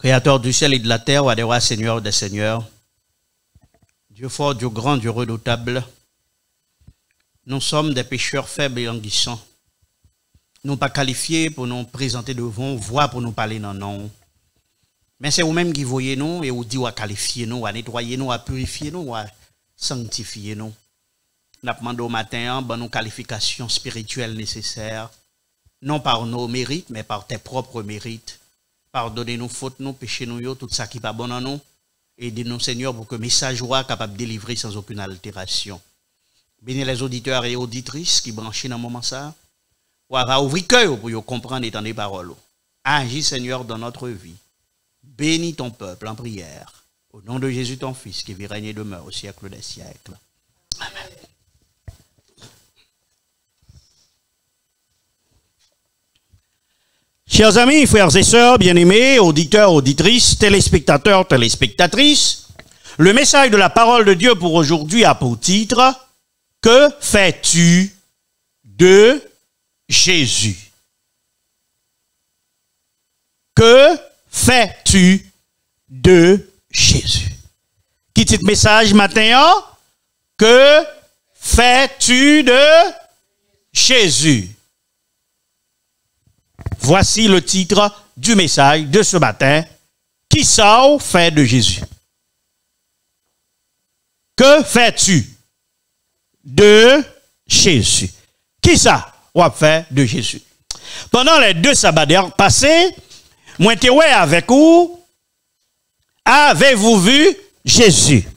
Créateur du ciel et de la terre, roi des rois, Seigneur des seigneurs, Dieu fort, Dieu grand, Dieu redoutable, nous sommes des pécheurs faibles et languissants. Nous pas qualifiés pour nous présenter devant, voix pour nous parler non non. Mais c'est vous-même qui voyez nous et vous dites à qualifier nous, à nettoyer nous, à purifier nous, à sanctifier nous. Nous demandons au matin ben, nos qualifications spirituelles nécessaires, non par nos mérites, mais par tes propres mérites. Pardonnez-nous fautes, nous, péchés nous, tout ça qui n'est pas bon en nous. Aidez-nous, Seigneur, pour que le message soit capable de délivrer sans aucune altération. Bénis les auditeurs et auditrices qui branchent dans le moment ça. Ou à ouvrir cœur pour comprendre et entendre les paroles. Agis, Seigneur, dans notre vie. Bénis ton peuple en prière. Au nom de Jésus, ton Fils, qui vit régner et demeure au siècle des siècles. Amen. Chers amis, frères et sœurs, bien-aimés, auditeurs, auditrices, téléspectateurs, téléspectatrices, le message de la parole de Dieu pour aujourd'hui a pour titre « Que fais-tu de Jésus ?» Que fais-tu de Jésus? Qui titre message matin? Que fais-tu de Jésus? Voici le titre du message de ce matin. Qui ça fait de Jésus? Que fais-tu de Jésus? Qui ça fait de Jésus? Pendant les 2 sabbats passés, moi j'étais avec vous. Avez-vous vu Jésus?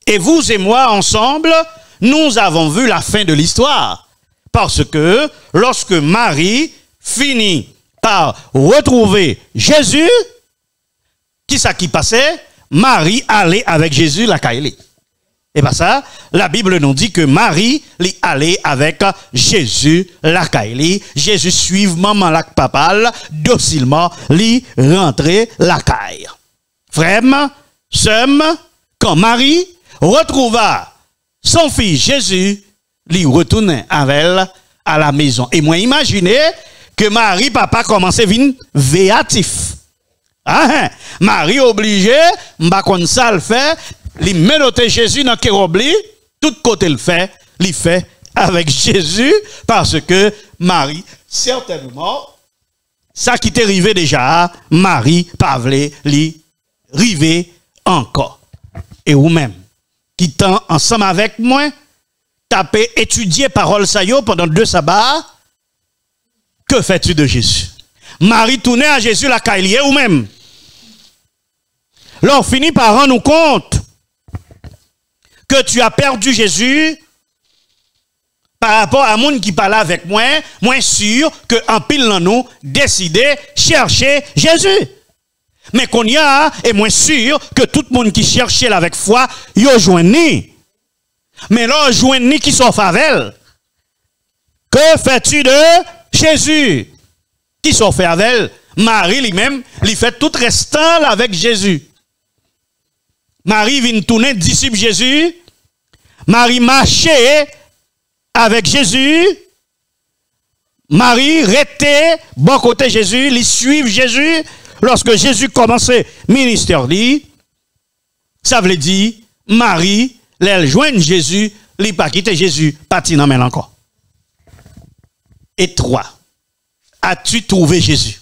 Et vous et moi ensemble, nous avons vu la fin de l'histoire. Parce que lorsque Marie finit par retrouver Jésus, qui ça qui passait? Marie allait avec Jésus la caille. Et pas ça, la Bible nous dit que Marie allait avec Jésus la caille. Jésus suive maman la papal, docilement, li rentrer la caille. Frère, sœur, quand Marie retrouva son fils Jésus, li retourne avec elle à la maison. Et moi, imaginez que Marie, papa, commençait à venir véatif. Ah, Marie obligée, m'a kon ça le fait, li menote Jésus dans kérobli, tout côté le fait avec Jésus, parce que Marie, certainement, ça qui t'est arrivé déjà, Marie, pavlé, li, rivé encore. Et vous-même, qui t'en ensemble avec moi, tapé, étudier parole sa yo pendant 2 sabbats, que fais-tu de Jésus? Marie tournait à Jésus la caille ou même. Là, on finit par rendre compte que tu as perdu Jésus par rapport à monde qui parlait avec moi, moins sûr que en pile dans nous décidé chercher Jésus. Mais qu'on y a, et moins sûr que tout le monde qui cherchait avec foi, yo joigni. Mais là, joigni qui sont favel. Que fais-tu de Jésus? Qui sont fait avec elle? Marie lui-même, il fait tout restant avec Jésus. Marie vient tourner disciple Jésus. Marie marchait avec Jésus. Marie restait bon côté Jésus, il suivait Jésus. Lorsque Jésus commençait ministère, ça veut dire Marie, elle joint Jésus, elle pas quitter Jésus, parti dans elle encore. Et 3. As-tu trouvé Jésus?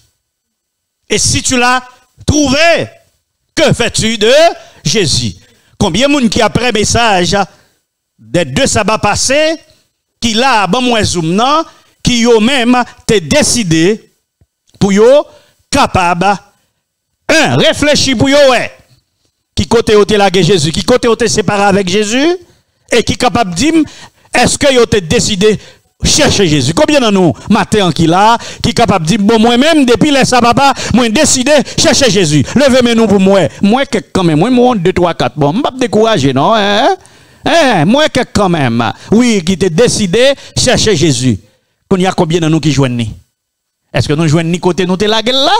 Et si tu l'as trouvé, que fais-tu de Jésus? Combien de monde qui après message des 2 sabbats passés, qui l'a bon moins zoom qui yo même te décidé pour yo capable réfléchir pour yo qui côté yo te lagué Jésus, qui côté yo te séparé avec Jésus et qui capable dire est-ce que yo te décidé chercher Jésus? Combien de nous, matin qui là, qui est capable de dire, bon, moi-même, depuis les sabbats, moi, décidé chercher Jésus. Levez-moi nous pour moi. Moi, quand même, moi, 2, 3, 4. Bon, je ne vais pas décourager, non? Moi, quand même. Oui, qui t'est décidé chercher Jésus. Il y a combien de nous qui joignent? Est-ce que nous joignons ni côté nous te la gueule là?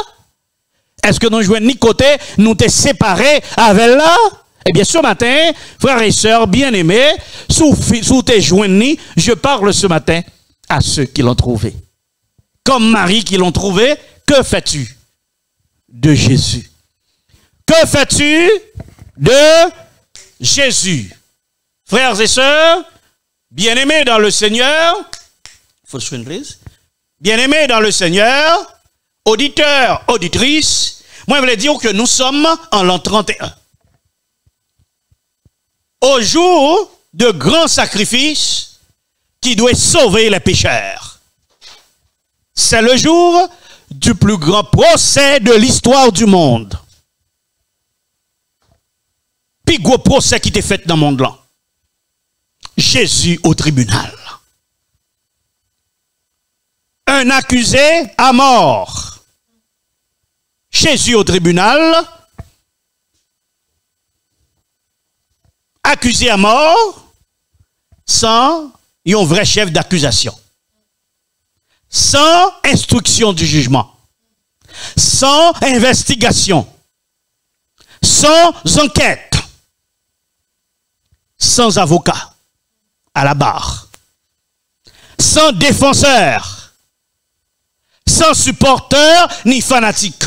Est-ce que nous joignons ni côté nous te séparés avec là? Eh bien, ce matin, frères et sœurs bien-aimés, sous tes joignes, je parle ce matin à ceux qui l'ont trouvé. Comme Marie qui l'ont trouvé, que fais-tu de Jésus? Que fais-tu de Jésus? Frères et sœurs, bien-aimés dans le Seigneur, bien-aimés dans le Seigneur, auditeurs, auditrices, moi je voulais dire que nous sommes en l'an 31. Au jour de grands sacrifices qui doit sauver les pécheurs. C'est le jour du plus grand procès de l'histoire du monde. Puis gros procès qui était fait dans le monde là. Jésus au tribunal. Un accusé à mort. Jésus au tribunal. Accusé à mort sans un vrai chef d'accusation. Sans instruction du jugement. Sans investigation. Sans enquête. Sans avocat à la barre, sans défenseur, sans supporter ni fanatique.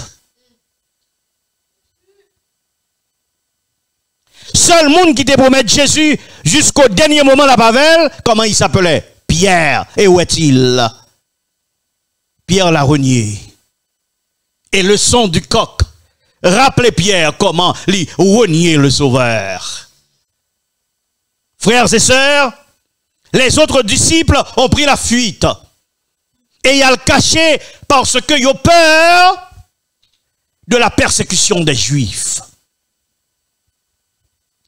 Seul monde qui te promet Jésus jusqu'au dernier moment la Pavel, comment il s'appelait? Pierre. Et où est-il? Pierre l'a renié. Et le son du coq rappelait Pierre comment lui renier le Sauveur. Frères et sœurs, les autres disciples ont pris la fuite. Et ils ont le caché parce qu'ils ont peur de la persécution des Juifs.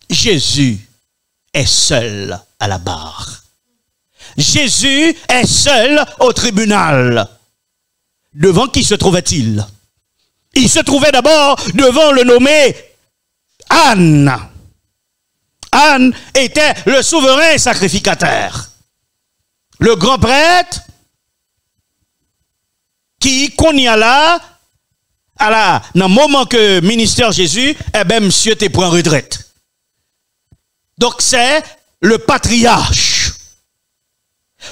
Jésus est seul à la barre. Jésus est seul au tribunal. Devant qui se trouvait-il? Il se trouvait d'abord devant le nommé Anne. Anne était le souverain sacrificateur. Le grand prêtre qui, qu'on y a là, dans le moment que ministère Jésus, eh ben, monsieur te prend retraite. Donc c'est le patriarche.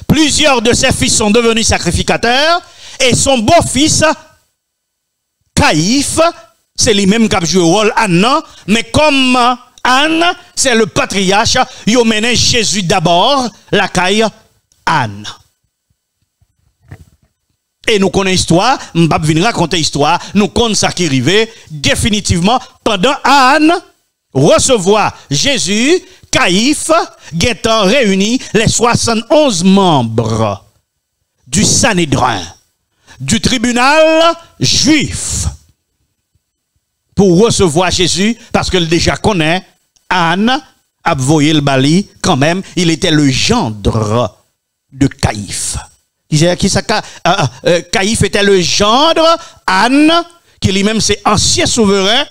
Plusieurs de ses fils sont devenus sacrificateurs et son beau-fils, Caïphe, c'est lui-même qui a joué le rôle Anne, mais comme Anne, c'est le patriarche, il a mené Jésus d'abord, la caille Anne. Et nous connaissons l'histoire, je ne vais pas venir raconter l'histoire, nous connaissons ça qui arrivait définitivement pendant Anne recevoir Jésus, Caïphe, guettant réuni les 71 membres du Sanhédrin, du tribunal juif, pour recevoir Jésus, parce qu'elle déjà connaît, Anne a voyé le bali, quand même, il était le gendre de Caïphe. Caïphe était le gendre, Anne, qui lui-même c'est ancien souverain,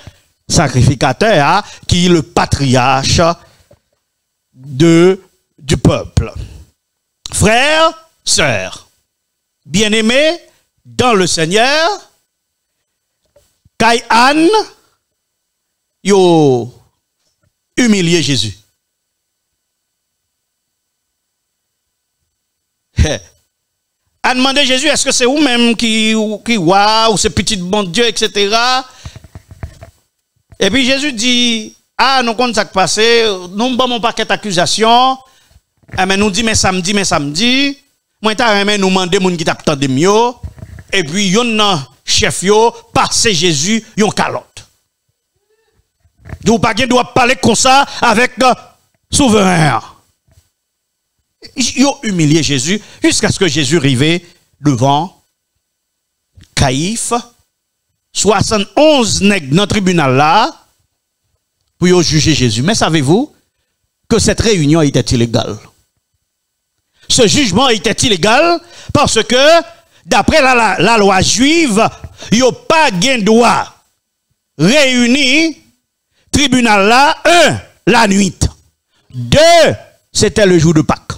sacrificateur, qui est le patriarche du peuple. Frères, sœurs, bien-aimés dans le Seigneur, Caï Anne, yo humilié Jésus. A demandé Jésus, est-ce que c'est vous-même qui ou c'est petit bon Dieu, etc. Et puis Jésus dit, ah, nous comptons ça qui passe, nous avons un paquet d'accusations, mais nous dit, mais samedi, moi, nous demandé moun qui t'a de mieux, et puis yon chef yo, passe Jésus, yon calotte. Vous pas doit parler comme ça avec souverain. Ils ont humilié Jésus jusqu'à ce que Jésus arrive devant Caïphe, 71 nègres dans le tribunal là, pour juger Jésus. Mais savez-vous que cette réunion était illégale? Ce jugement était illégal parce que, d'après la loi juive, il n'y a pas de droit réunir tribunal là, 1, la nuit. 2, c'était le jour de Pâques.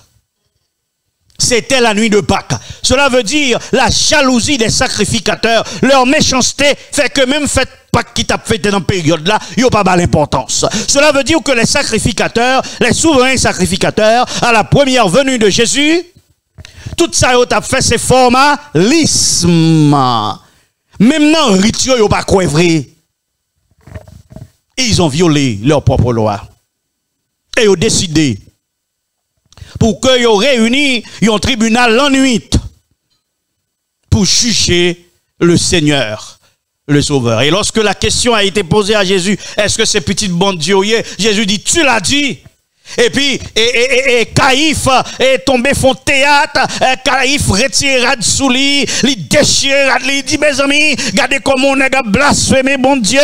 C'était la nuit de Pâques. Cela veut dire la jalousie des sacrificateurs, leur méchanceté fait que même fête Pâques qui t'a fait dans cette période-là, il n'y a pas l'importance. Cela veut dire que les sacrificateurs, les souverains sacrificateurs, à la première venue de Jésus, tout ça, ils ont fait ces formalismes. Même dans le rituel, ils n'ont pas quoi vrai. Ils ont violé leur propre loi. Et ils ont décidé pour qu'ils réunissent un tribunal en nuit pour juger le Seigneur, le Sauveur. Et lorsque la question a été posée à Jésus, est-ce que c'est petit bon Dieu? Jésus dit, tu l'as dit. Et puis, Caïphe est tombé fond théâtre, Caïphe retire rad sous lui, il déchire rad, il dit, mes amis, regardez comment on a blasphémé bon Dieu.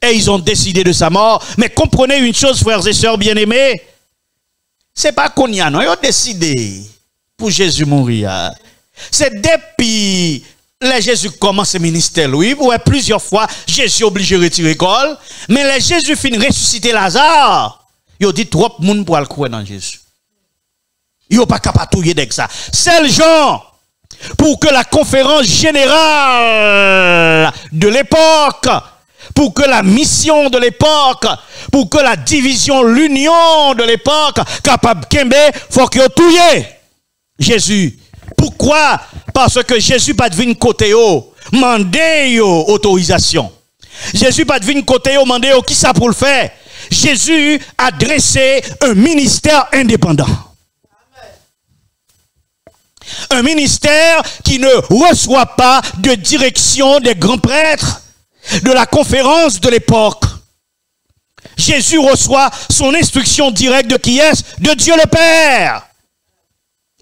Et ils ont décidé de sa mort. Mais comprenez une chose, frères et sœurs bien-aimés, c'est pas qu'on y a, non, ils ont décidé pour Jésus mourir. C'est depuis les Jésus commence ce ministère, oui, plusieurs fois, Jésus est obligé de retirer l'école, mais les Jésus finit ressusciter Lazare, il dit trop de monde pour le croire dans Jésus. Il n'est pas capable de tout ça. C'est le genre pour que la conférence générale de l'époque, pour que la mission de l'époque, pour que la division, l'union de l'époque, capable de faut que tout Jésus. Pourquoi? Parce que Jésus pas devine côté yo, mandé yo autorisation. Jésus pas devine côté yo, mandé yo qui ça pour le faire. Jésus a dressé un ministère indépendant. Un ministère qui ne reçoit pas de direction des grands prêtres de la conférence de l'époque. Jésus reçoit son instruction directe de qui est? De Dieu le Père.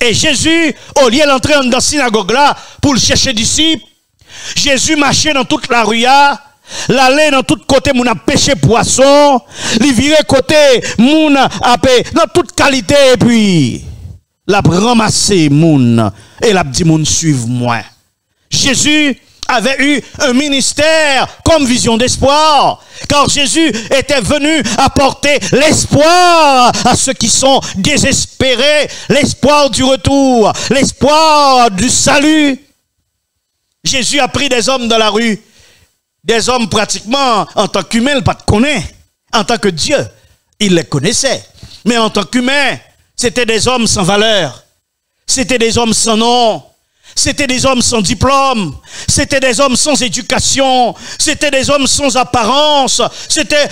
Et Jésus, au lieu d'entrer dans la synagogue là, pour le chercher disciples, Jésus marchait dans toute la rue, l'allait dans tout côté, moun a pêché poisson, il virait côté, moun a dans toute qualité, et puis, l'a ramassé moun, et l'a dit moun suive moi. Jésus avait eu un ministère comme vision d'espoir, car Jésus était venu apporter l'espoir à ceux qui sont désespérés, l'espoir du retour, l'espoir du salut. Jésus a pris des hommes dans la rue, des hommes pratiquement en tant qu'humains, pas de connaître, en tant que Dieu, il les connaissait, mais en tant qu'humains, c'était des hommes sans valeur, c'était des hommes sans nom. C'était des hommes sans diplôme, c'était des hommes sans éducation, c'était des hommes sans apparence, c'était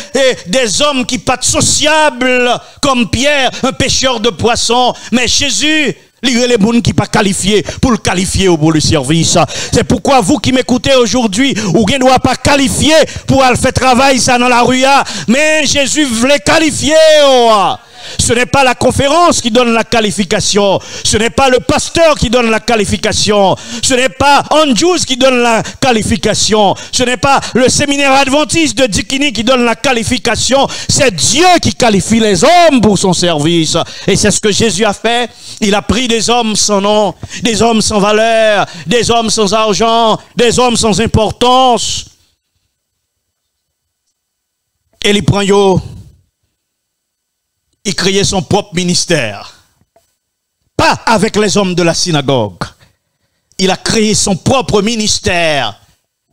des hommes qui pas sociables comme Pierre, un pêcheur de poissons. Mais Jésus, il y a les gens qui pas qualifiés pour le qualifier au bout du service. C'est pourquoi vous qui m'écoutez aujourd'hui, vous ne doit pas qualifier pour aller faire travail ça dans la rue. Mais Jésus voulait qualifier. Ce n'est pas la conférence qui donne la qualification. Ce n'est pas le pasteur qui donne la qualification. Ce n'est pas Andrews qui donne la qualification. Ce n'est pas le séminaire adventiste de Dikini qui donne la qualification. C'est Dieu qui qualifie les hommes pour son service. Et c'est ce que Jésus a fait. Il a pris des hommes sans nom, des hommes sans valeur, des hommes sans argent, des hommes sans importance. Et il prend yo. Il créait son propre ministère. Pas avec les hommes de la synagogue. Il a créé son propre ministère,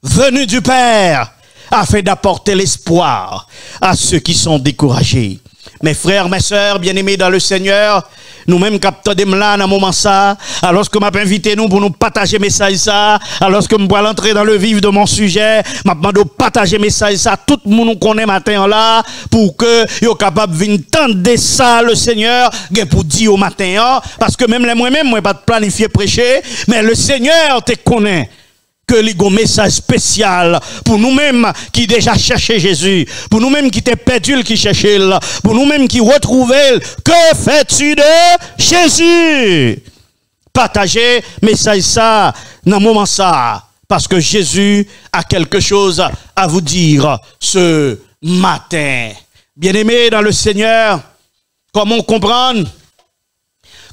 venu du Père, afin d'apporter l'espoir à ceux qui sont découragés. Mes frères, mes sœurs, bien-aimés dans le Seigneur, nous-mêmes captons des là dans un moment ça, alors que m'a invité nous pour nous partager message ça, alors que je vais entrer dans le vif de mon sujet, m'a demandé de partager message ça, tout le monde nous connaît matin là, pour que yo capable de venir tendre ça le Seigneur, pour dire au matin, parce que même moi-même, moi pas planifier prêcher, mais le Seigneur te connaît. Que les gros message spécial pour nous-mêmes qui déjà cherchaient Jésus, pour nous-mêmes qui étaient perdus qui cherchaient, pour nous-mêmes qui retrouvaient, que fais-tu de Jésus? Partagez message ça dans moment ça, parce que Jésus a quelque chose à vous dire ce matin. Bien-aimés dans le Seigneur, comment comprendre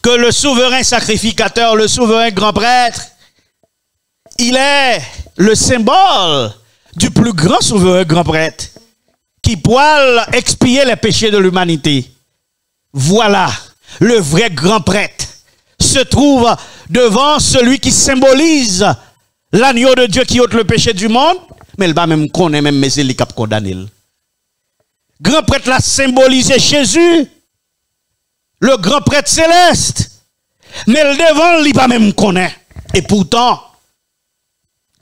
que le souverain sacrificateur, le souverain grand prêtre, il est le symbole du plus grand souverain grand prêtre qui pourra expier les péchés de l'humanité. Voilà, le vrai grand prêtre se trouve devant celui qui symbolise l'agneau de Dieu qui ôte le péché du monde, mais il va même connaître même mes élites qui condamné. Grand prêtre l'a symbolisé Jésus, le grand prêtre céleste, mais le devant il va même connaître. Et pourtant,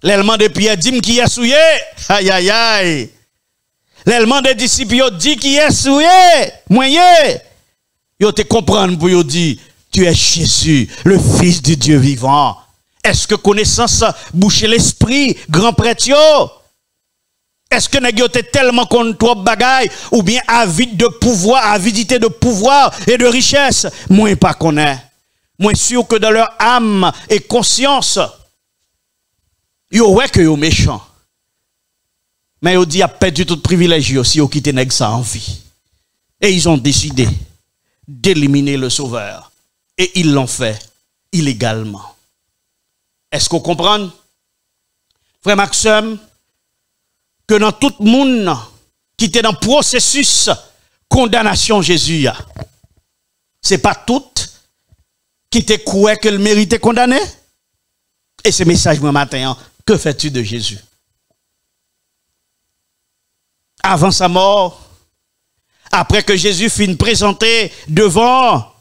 l'élément de Pierre dit qui a souillé, aïe aïe aïe, L'élément des disciples ont dit qui est souillé, moyen. Ils ont te comprendre pour ils dire tu es Jésus, le Fils de Dieu vivant. Est-ce que connaissance boucher l'esprit, grand prêtre? Est-ce que nous sommes tellement contre trop bagaille ou bien avide de pouvoir, avidité de pouvoir et de richesse? Moi, pas connaît. Moi, sûr que dans leur âme et conscience, yo ouais que yo méchant. Mais yo dit a perdu tout privilège si yo quitté nèg ça en vie. Et ils ont décidé d'éliminer le sauveur. Et ils l'ont fait illégalement. Est-ce qu'on comprend? Frère Maxime, que dans tout le monde qui était dans le processus condamnation Jésus, c'est pas tout qui était croyant que le méritait condamné? Et ce message moi matin, que fais-tu de Jésus? Avant sa mort, après que Jésus fut présenté devant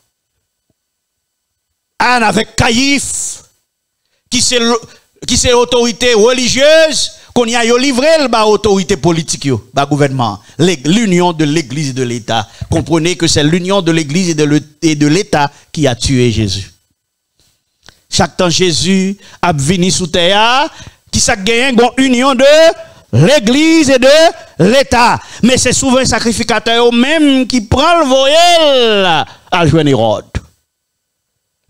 Anne avec Caïphe, qui c'est l'autorité religieuse, qu'on y a livré l'autorité politique, le gouvernement, l'union de l'Église et de l'État. Comprenez que c'est l'union de l'Église et de l'État qui a tué Jésus. Chaque temps Jésus a venu sous terre, qui s'est gagné une union de l'Église et de l'État. Mais c'est souvent un sacrificateur même qui prend le voyelle à jouer Hérode.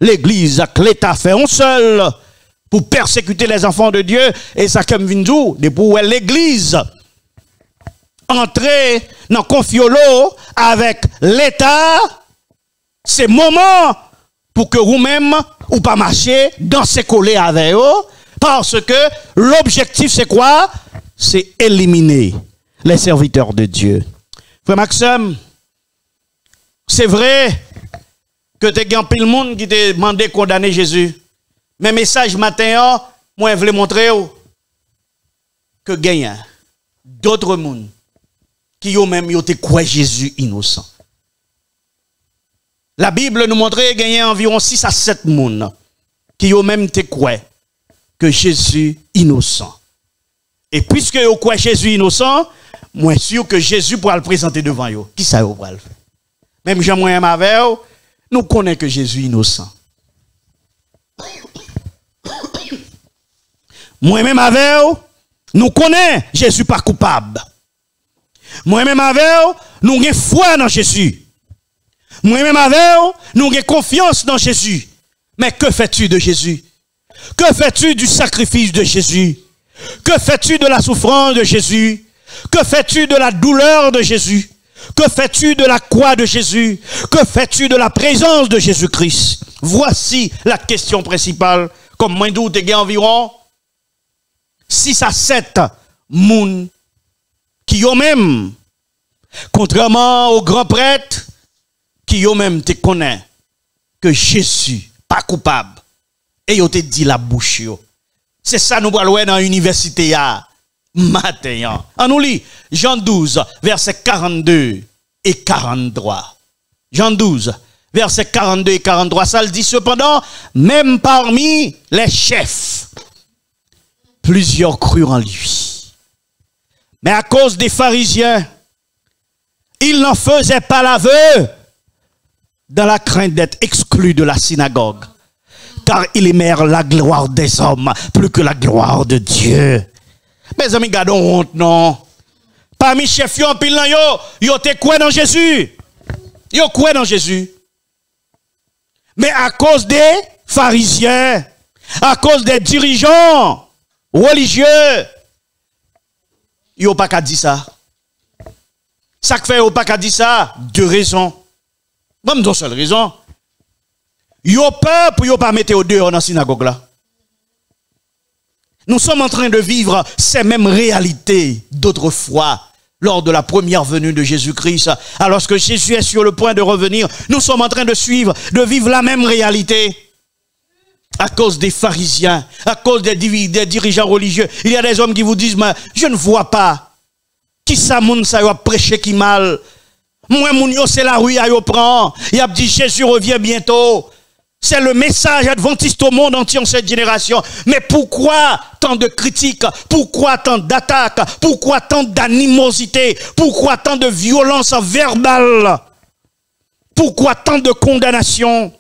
L'Église et l'État fait un seul pour persécuter les enfants de Dieu. Et ça comme Vindou, depuis l'Église entrer dans confiolo avec l'État, c'est moment pour que vous-même ou pas marcher dans ces collés avec eux. Parce que l'objectif c'est quoi? C'est éliminer les serviteurs de Dieu. Frère Maxime, c'est vrai que tu as pile monde qui t'a demandé de condamner Jésus. Mais message matin, moi je voulais montrer que gagne d'autres monde qui ont même été croient Jésus innocent. La Bible nous montrait gagner environ 6 à 7 monde qui ont même été croient que Jésus innocent. Et puisque vous croyez Jésus innocent, moi sûr que Jésus pourra le présenter devant vous. Qui ça vous pourra le faire? Même Jean-Moyen avec nous connaissons que Jésus innocent. Moi-même avec nous connaissons Jésus pas coupable. Moi-même avec nous avons foi dans Jésus. Moi-même avec nous avons confiance dans Jésus. Mais que fais-tu de Jésus? Que fais-tu du sacrifice de Jésus? Que fais-tu de la souffrance de Jésus? Que fais-tu de la douleur de Jésus? Que fais-tu de la croix de Jésus? Que fais-tu de la présence de Jésus-Christ? Voici la question principale. Comme moi, d'où tu as environ 6 à 7 moun qui ont même, contrairement aux grands prêtres, qui ont même te connaissent que Jésus pas coupable. Et ils te dit la bouche. C'est ça nous allons dans l'université ya matin. On nous lit Jean 12, versets 42 et 43. Jean 12, versets 42 et 43. Ça le dit cependant, même parmi les chefs, plusieurs crurent en lui. Mais à cause des pharisiens, ils n'en faisaient pas l'aveu dans la crainte d'être exclus de la synagogue. Car ils aimèrent la gloire des hommes plus que la gloire de Dieu. Mes amis, gardons honte, non? Parmi chefs, yo te croient dans Jésus. Yo croient dans Jésus. Mais à cause des pharisiens, à cause des dirigeants religieux, yo pas qu'à dire ça. Ça fait yo pas qu'à dire ça, 2 raisons. Bon, deux seules raisons. Yo peur pour yo pas mettre au dehors dans la synagogue là. Nous sommes en train de vivre ces mêmes réalités d'autrefois lors de la première venue de Jésus-Christ. Alors que Jésus est sur le point de revenir, nous sommes en train de vivre la même réalité. À cause des pharisiens, à cause des dirigeants religieux. Il y a des hommes qui vous disent, mais je ne vois pas. Qui ça moun ça va prêcher qui mal? Moi, moun yo c'est la rue à yo prend. Il a dit Jésus revient bientôt. C'est le message adventiste au monde entier en cette génération. Mais pourquoi tant de critiques? Pourquoi tant d'attaques? Pourquoi tant d'animosité? Pourquoi tant de violence verbale? Pourquoi tant de condamnation?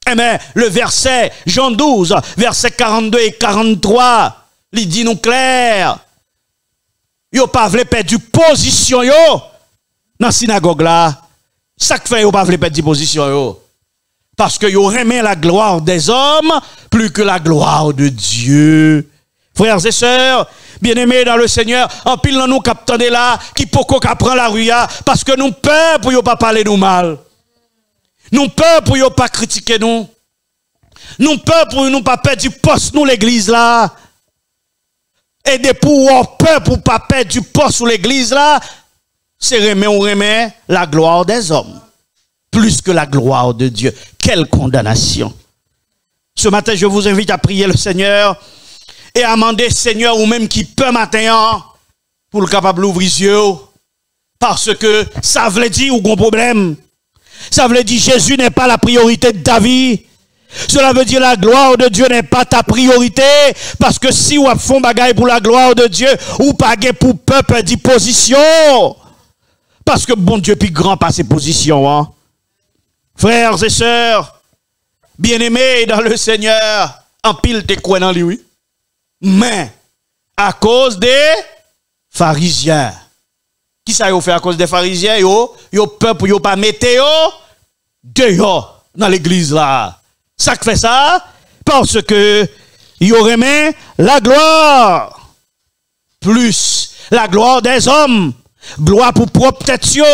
Eh bien, le verset, Jean 12, versets 42 et 43, il dit nous clair. Yo pas voulu perdre position yo dans la synagogue là. Ça fait yo pas voulu perdre position yo. Parce que yo remet la gloire des hommes plus que la gloire de Dieu. Frères et sœurs, bien-aimés dans le Seigneur, en pile dans nous captandé là, qui poko ka prend la rue parce que nous peur pour yo pas parler nous mal. Nous peur pour yo pas critiquer nous. Nous peur pour nous pas perdre du poste nous l'église là. Et de pour peur pour pas perdre du poste sous l'église là, c'est remet la gloire des hommes plus que la gloire de Dieu. Quelle condamnation. Ce matin, je vous invite à prier le Seigneur et à demander Seigneur ou même qui peut matin pour le capable d'ouvrir les yeux parce que ça veut dire ou un problème. Ça veut dire Jésus n'est pas la priorité de ta vie. Cela veut dire la gloire de Dieu n'est pas ta priorité parce que si vous faites bagaille pour la gloire de Dieu ou pas pour peuple dit position parce que bon Dieu plus grand pas ses positions hein. Frères et sœurs, bien-aimés dans le Seigneur, en pile te crois dans lui. Mais, à cause des pharisiens. Qui ça y fait à cause des pharisiens? Yo peuple, yo pas mettre yo dehors dans l'église là. Ça fait ça parce que yo remet la gloire. Plus la gloire des hommes. Gloire pour propre tête yo.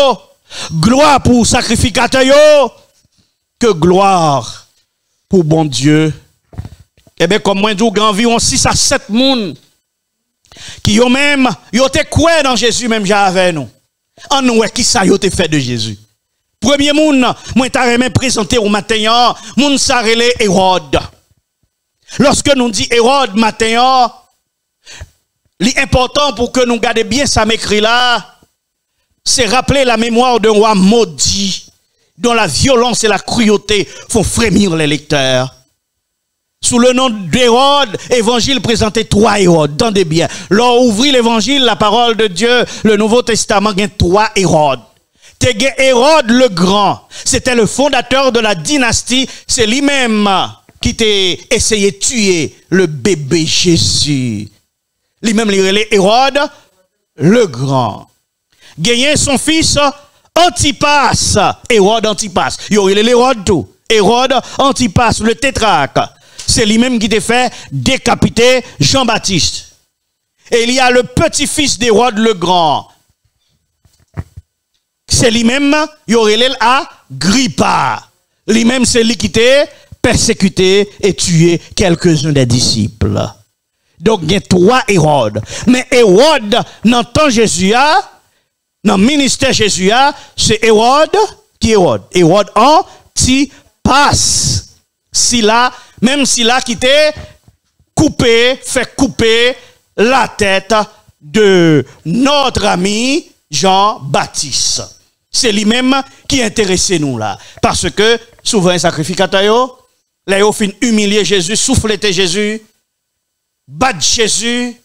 Gloire pour sacrificateur yo. Que gloire pour bon Dieu. Eh bien, comme moi, je dis, environ 6 à 7 personnes qui ont même, yo te quoi dans Jésus, même j'avais nous. En nous, qui ça yo te fait de Jésus? Premier monde, moi, t'as même présenté au matin, moun sa relé Hérode. Lorsque nous dit Hérode matin, l'important pour que nous gardions bien ça m'écrit là, c'est rappeler la mémoire d'un roi maudit, dont la violence et la cruauté font frémir les lecteurs. Sous le nom d'Hérode, évangile présenté 3 Hérodes. Entendez bien. Lors ouvrit l'évangile, la parole de Dieu, le Nouveau Testament, il y a 3 Hérodes. Hérode le Grand, c'était le fondateur de la dynastie, c'est lui-même qui t'a essayé de tuer le bébé Jésus. Lui-même, il relait Hérode le Grand. Gagné son fils Antipas, Hérode Antipas. Il y aurait l'Hérode tout. Hérode Antipas, le tétrarque. C'est lui-même qui t'a fait décapiter Jean-Baptiste. Et il y a le petit-fils d'Hérode le Grand. C'est lui-même, il y aurait Agrippa. Lui-même, c'est lui qui t'a persécuté et tué quelques-uns des disciples. Donc, il y a 3 Hérodes. Mais Hérode, dans le temps Jésus, dans le ministère Jésus, c'est Hérode qui Hérode. Hérode Antipas. Même si là qui t'est fait couper la tête de notre ami Jean-Baptiste. C'est lui-même qui intéressait nous là. Parce que, souvent, sacrificateur, là, il fin humilier Jésus, souffler Jésus, battre Jésus,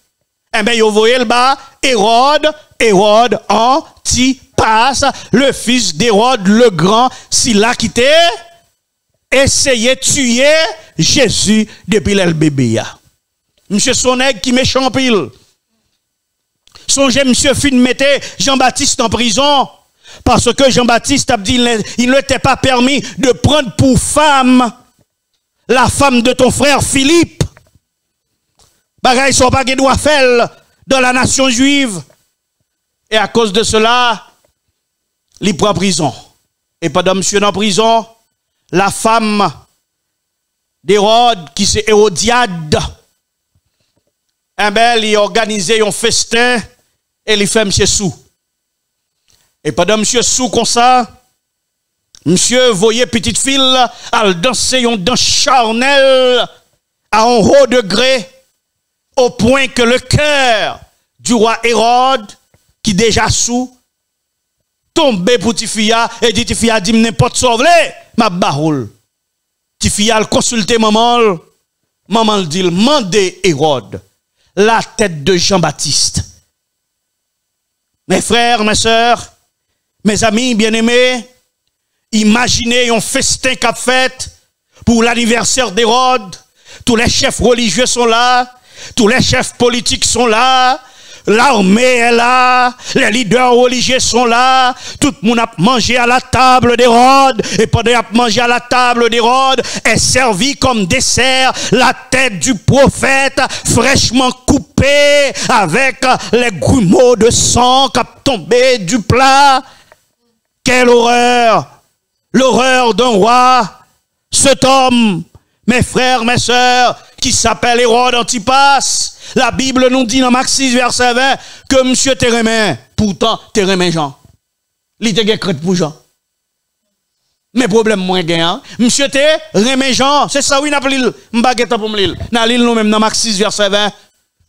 eh bien, vous voyez le bas, Hérode Antipas, le fils d'Hérode le Grand, si là qui t'est essayé de tuer Jésus depuis le bébé. Monsieur Soneg qui méchant pile. Songez, monsieur fin mette Jean-Baptiste en prison parce que Jean-Baptiste a dit il ne t'est pas permis de prendre pour femme la femme de ton frère Philippe. Bagay sont pas doit faire dans la nation juive. Et à cause de cela, il prend prison. Et pendant monsieur dans prison, la femme d'Hérode, qui c'est Hérodiade, il a organisé un festin et il fait monsieur sous. Et pendant monsieur sous comme ça, monsieur voyait petite fille à danser un danse charnel à un haut degré au point que le cœur du roi Hérode, qui déjà sous, tombé pour Tifia et dit Tifia dit n'importe sauver ma baroule. Ti fille consulter maman, maman le dit, mandez Hérode la tête de Jean-Baptiste. Mes frères, mes sœurs, mes amis bien-aimés, imaginez un festin qu'a fait pour l'anniversaire d'Hérode. Tous les chefs religieux sont là, tous les chefs politiques sont là, l'armée est là, les leaders religieux sont là, tout le monde a mangé à la table d'Hérode, et pendant qu'il a mangé à la table d'Hérode, est servi comme dessert la tête du prophète fraîchement coupée avec les grumeaux de sang qui ont tombé du plat. Quelle horreur! L'horreur d'un roi, cet homme, mes frères, mes sœurs, qui s'appelle Hérode Antipas. La Bible nous dit dans Marc 6, verset 20, que monsieur Térémin, pourtant, Térémin Jean. Il était crainte pour Jean. Mais problème moins gain, monsieur Térémin Jean, c'est ça, oui, n'a pas l'île, m'baguette pour m'l'île. N'a l'île nous-même dans Marc 6, verset 20.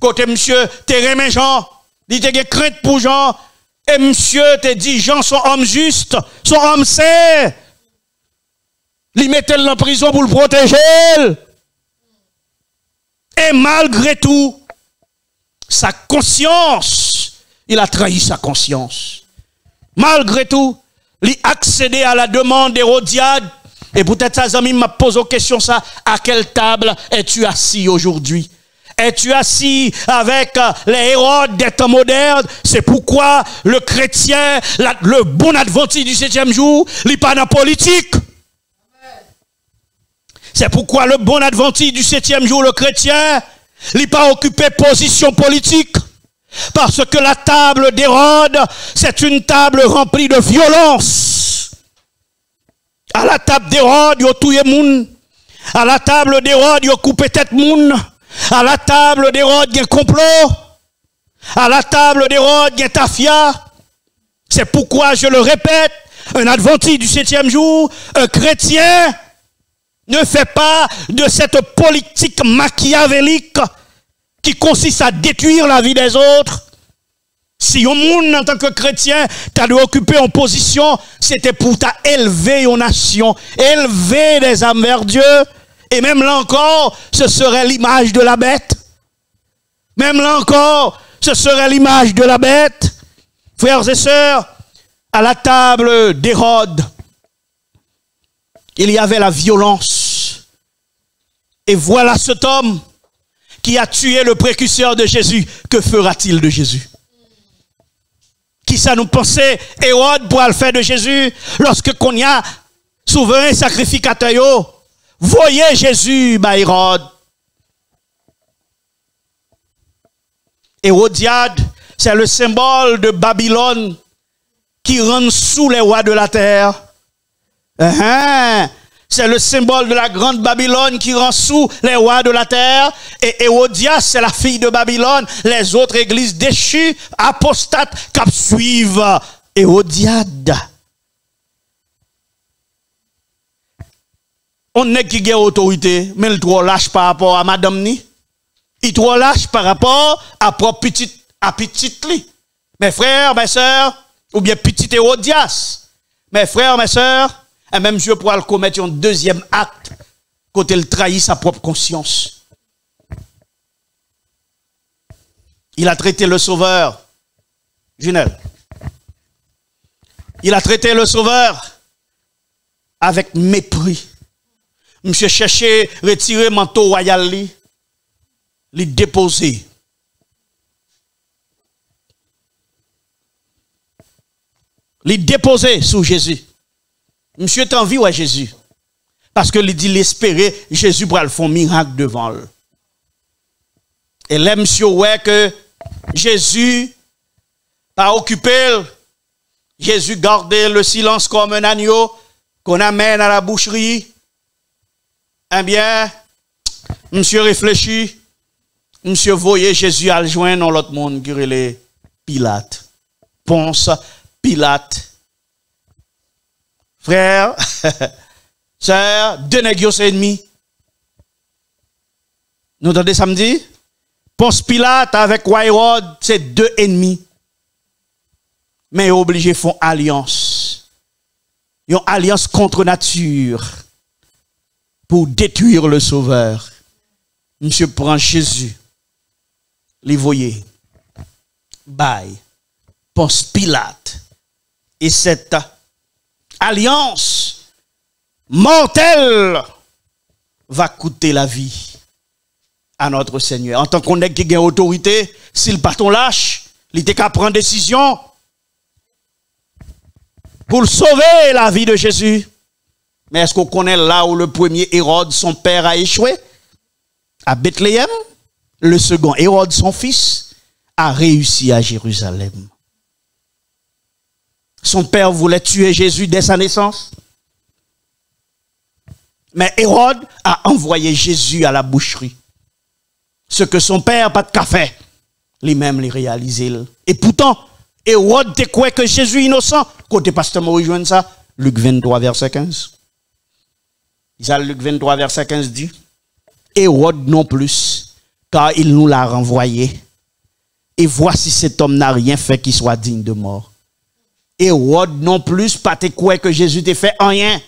Côté monsieur Térémin Jean, il était crainte pour Jean. Et monsieur te dit, Jean, son homme juste, son homme saint. Il mettait en prison pour le protéger. Et malgré tout, sa conscience, il a trahi sa conscience. Malgré tout, il a accédé à la demande d'Hérodiade. Et peut-être sa ami m'a posé la question ça, à quelle table es-tu assis aujourd'hui? Es-tu assis avec les Hérodes des temps modernes? C'est pourquoi le chrétien, le bon adventiste du 7e jour, il n'est pas dans la politique. C'est pourquoi le bon adventiste du 7e jour, le chrétien, il n'est pas occupé position politique. Parce que la table d'Hérode, c'est une table remplie de violence. À la table d'Hérode, il y a tout le monde. À la table d'Hérode, il y a coupé tête monde. À la table d'Hérode, il y a complot. À la table d'Hérode, il y a tafia. C'est pourquoi, je le répète, un adventiste du 7e jour, un chrétien, ne fait pas de cette politique machiavélique qui consiste à détruire la vie des autres. Si un monde, en tant que chrétien, t'as dû occuper en position, c'était pour t'élever une nation, élever des âmes vers Dieu. Et même là encore, ce serait l'image de la bête. Même là encore, ce serait l'image de la bête. Frères et sœurs, à la table d'Hérode, il y avait la violence. Et voilà cet homme qui a tué le précurseur de Jésus. Que fera-t-il de Jésus? Qui ça nous pensait Hérode pour le faire de Jésus lorsque qu'on y a souverain sacrificateur? Voyez Jésus, bah Hérode. Hérodiade, c'est le symbole de Babylone qui rend sous les rois de la terre. C'est le symbole de la grande Babylone qui rend sous les rois de la terre. Et Hérodias, c'est la fille de Babylone. Les autres églises déchues, apostates, qui suivent Hérodiade. On n'est qui a autorité, mais il trop lâche par rapport à madame ni. Il trop lâche par rapport à propre petite li. Mes frères, mes sœurs, ou bien petit Hérodias. Mes frères, mes sœurs, et même Dieu pourra le commettre un deuxième acte quand il trahit sa propre conscience. Il a traité le Sauveur, Junel. Il a traité le Sauveur avec mépris. Monsieur cherché retirer manteau royal li déposer. Li déposer sous Jésus. Monsieur est envie à Jésus. Parce que il dit l'espérer Jésus pour le faire un miracle devant eux. Et là monsieur ouais que Jésus pas occupé, Jésus gardait le silence comme un agneau qu'on amène à la boucherie. Eh bien, monsieur réfléchit, monsieur voyait Jésus à le joindre dans l'autre monde qui relait Pilate. Ponce Pilate. Frère, sœur, deux négocios ennemis. Nous entendez samedi? Ponce Pilate avec Hérode, c'est deux ennemis. Mais obligés font alliance. Ils ont alliance contre nature. pour détruire le Sauveur. Monsieur prend Jésus, les voyez, bye, Ponce Pilate, et cette alliance mortelle va coûter la vie à notre Seigneur. En tant qu'on est qui a autorité, s'il pas ton lâche, il était qu'à prendre décision pour sauver la vie de Jésus. Mais est-ce qu'on connaît là où le premier Hérode, son père, a échoué? À Bethléem. Le second Hérode, son fils, a réussi à Jérusalem. Son père voulait tuer Jésus dès sa naissance. Mais Hérode a envoyé Jésus à la boucherie. Ce que son père pas de café, lui-même les réalisé. Et pourtant, Hérode te croit que Jésus est innocent. Côté pasteur Maurice rejoint ça, Luc 23 verset 15. Luc 23 verset 15 dit, Hérode non plus, car il nous l'a renvoyé. Et voici cet homme n'a rien fait qui soit digne de mort. Hérode non plus, pas te croit que Jésus t'a fait rien.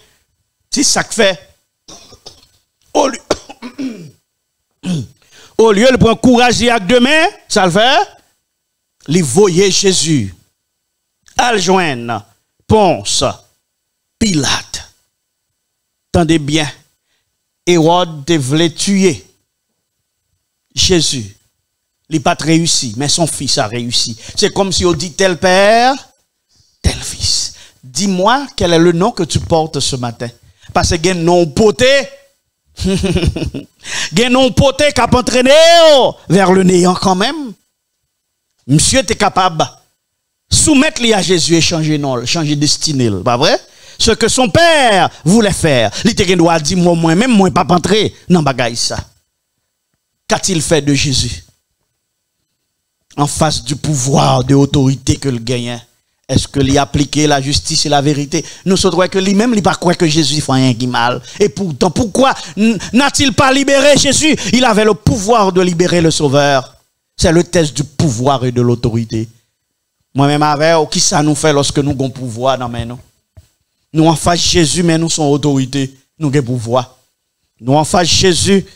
C'est ça que fait. Au lieu de prendre courage et acte de main, ça le fait. Les voyer Jésus. Al joindre Ponce Pilate. Tendez bien. Hérode voulait tuer Jésus. Il n'a pas réussi, mais son fils a réussi. C'est comme si on dit tel père, tel fils. Dis-moi quel est le nom que tu portes ce matin. Parce que un nom poté. Un nom poté qui a entraîné vers le néant quand même. Monsieur était capable de soumettre à Jésus et changer nom, changer destinée. Pas vrai? Ce que son père voulait faire. Il était doit dire moi-même, moi pas entrer dans bagaille ça. Qu'a-t-il fait de Jésus? En face du pouvoir de l'autorité que le gagnait. Est-ce que lui appliquer la justice et la vérité? Nous savons que lui-même, il ne pas croire que Jésus fait rien qui mal. Et pourtant, pourquoi n'a-t-il pas libéré Jésus? Il avait le pouvoir de libérer le Sauveur. C'est le test du pouvoir et de l'autorité. Moi-même, avec, qui ça nous fait lorsque nous avons pouvoir dans nous? Nous en face Jésus, mais nous sommes autorité. Nous avons pouvoir. Nous en face Jésus.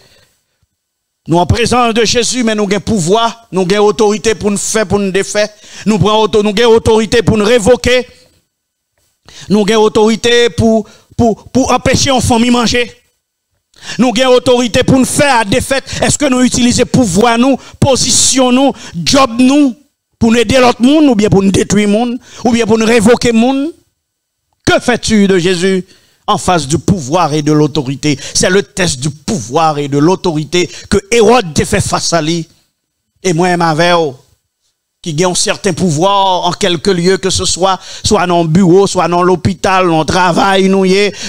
Nous en présence de Jésus, mais nous avons pouvoir, nous avons autorité pour nous faire, pour nous défaire. Nous avons autorité pour nous révoquer. Nous avons autorité pour empêcher une famille manger. Nous avons autorité pour nous faire à défaite. Est-ce que nous utilisons pouvoir nous, position nous, job nous, pour nous aider l'autre monde, ou bien pour nous détruire le monde, ou bien pour nous révoquer le monde? Que fais-tu de Jésus? En face du pouvoir et de l'autorité. C'est le test du pouvoir et de l'autorité que Hérode te fait face à lui. Et moi, qui a un certain pouvoir en quelques lieux que ce soit dans le bureau, soit dans l'hôpital, dans le travail, nous,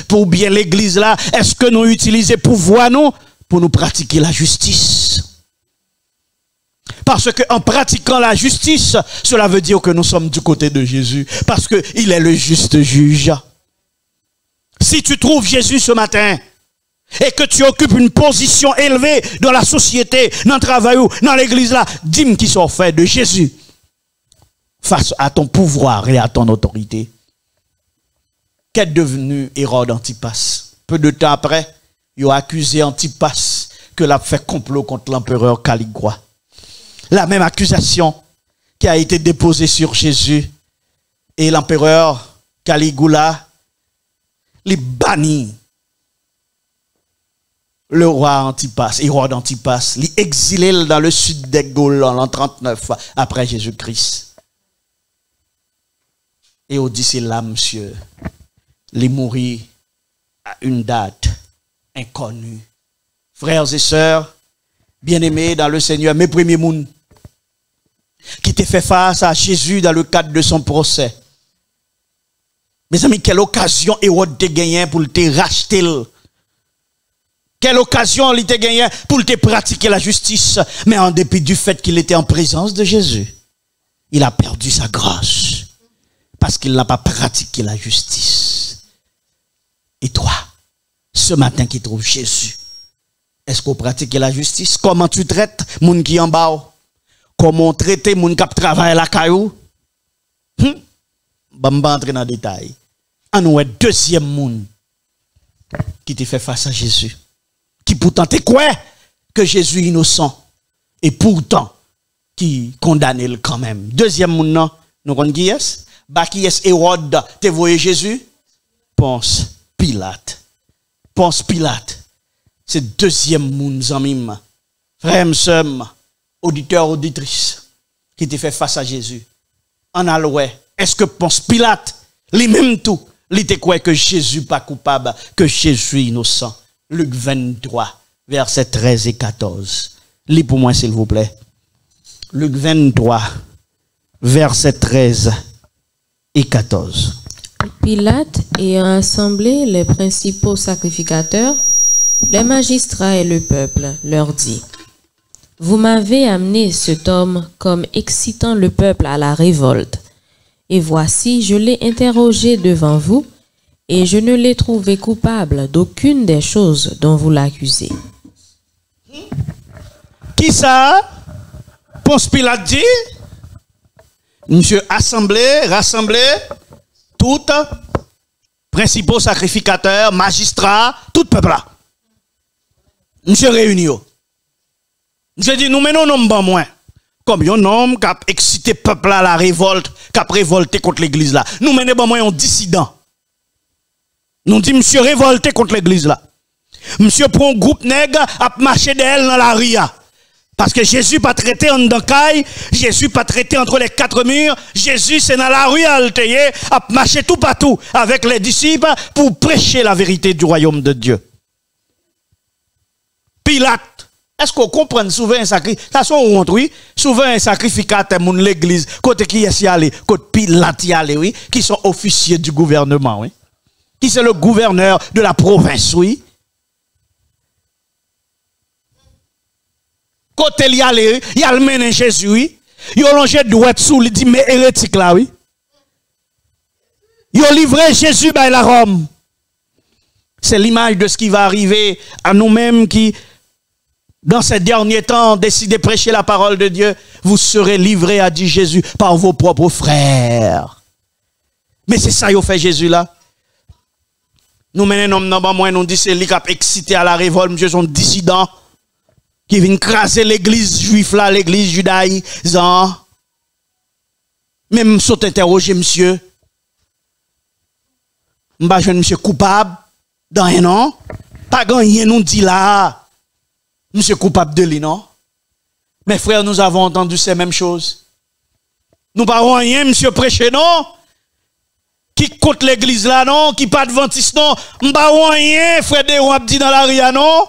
pour bien l'église là, est-ce que nous utilisons pouvoir nous pour nous pratiquer la justice? Parce qu'en pratiquant la justice, cela veut dire que nous sommes du côté de Jésus. Parce qu'il est le juste juge. Si tu trouves Jésus ce matin et que tu occupes une position élevée dans la société, dans le travail ou dans l'église là, dis-moi qui sont faits de Jésus face à ton pouvoir et à ton autorité. Qu'est devenu Hérode Antipas? Peu de temps après, il a accusé Antipas que l'a fait complot contre l'empereur Caligula. La même accusation qui a été déposée sur Jésus et l'empereur Caligula les banni le roi Antipas, Hérode Antipas, les exilé dans le sud des Gaules en l'an 39 après Jésus-Christ. Et on dit c'est là, monsieur, les mourir à une date inconnue. Frères et sœurs, bien-aimés dans le Seigneur, mes premiers mouns, qui t'ont fait face à Jésus dans le cadre de son procès. Mes amis, quelle occasion Hérode te gagné pour te racheter? Quelle occasion il te gagné pour te pratiquer la justice? Mais en dépit du fait qu'il était en présence de Jésus, il a perdu sa grâce. Parce qu'il n'a pas pratiqué la justice. Et toi, ce matin qui trouve Jésus, est-ce qu'on pratique la justice? Comment tu traites moun qui en bas? Comment traiter moun qui travaille la caillou? Je vais entrer dans le détail. On a deuxième monde qui te fait face à Jésus. qui pourtant te quoi que Jésus est innocent. Et pourtant, qui condamne quand même. Deuxième monde, non, nous connaissons qui est? Bah, qui est Hérode? Te voyez Jésus? Ponce Pilate. Ponce Pilate. C'est deuxième monde, zamim. Frère, sœur, auditeur, auditrice, qui te fait face à Jésus. En aloué, est-ce que Ponce Pilate, lui-même tout, il te croit que Jésus pas coupable, que Jésus innocent? Luc 23, versets 13 et 14. Lis pour moi, s'il vous plaît. Luc 23, versets 13 et 14. Pilate, ayant assemblé les principaux sacrificateurs, les magistrats et le peuple, leur dit: vous m'avez amené cet homme comme excitant le peuple à la révolte. Et voici, je l'ai interrogé devant vous, et je ne l'ai trouvé coupable d'aucune des choses dont vous l'accusez. Qui ça? Ponce Pilate dit, monsieur rassemblé, tout, principaux sacrificateurs, magistrats, tout peuple là. Monsieur réuni. Monsieur dit, nous menons un bon moins. Comme un homme qui a excité le peuple à la révolte, qui a révolté contre l'église là. Nous menons bon moins un dissident. Nous dit, monsieur révolté contre l'église là. Monsieur prend un groupe nègre à marcher d'elle dans la ria. Parce que Jésus pas traité en dankaï, Jésus pas traité entre les quatre murs, Jésus c'est dans la rue à marcher tout partout avec les disciples pour prêcher la vérité du royaume de Dieu. Pilate, est-ce qu'on comprend souvent un sacrificateur? De toute façon, on rentre, oui, souvent un sacrificateur de l'église, côté qui est allé, côté Pilate y allé, oui, qui sont officiers du gouvernement, oui, qui c'est le gouverneur de la province, oui. Côté il y a le mené Jésus, oui. Il a longé droit sous, il dit, mais hérétique là, oui. Il a livré Jésus by la Rome. C'est l'image de ce qui va arriver à nous-mêmes qui, dans ces derniers temps, décident de prêcher la parole de Dieu. Vous serez livrés, a dit Jésus, par vos propres frères. Mais c'est ça qu'il fait Jésus là. Nous menons non moins, nous dit c'est lui qui a excité à la révolte, monsieur son dissident. Qui vient craser l'église juive là, l'église judaïque, même saut interroger monsieur. M'ba jeune monsieur coupable dans un an. Pas gagné nous dit là. Monsieur coupable de lui non. Mes frères, nous avons entendu ces mêmes choses. Nous parlons rien monsieur prêcher non. Qui compte l'église là non, qui pas adventiste non. M'ba rien frère de on dit dans la ria non.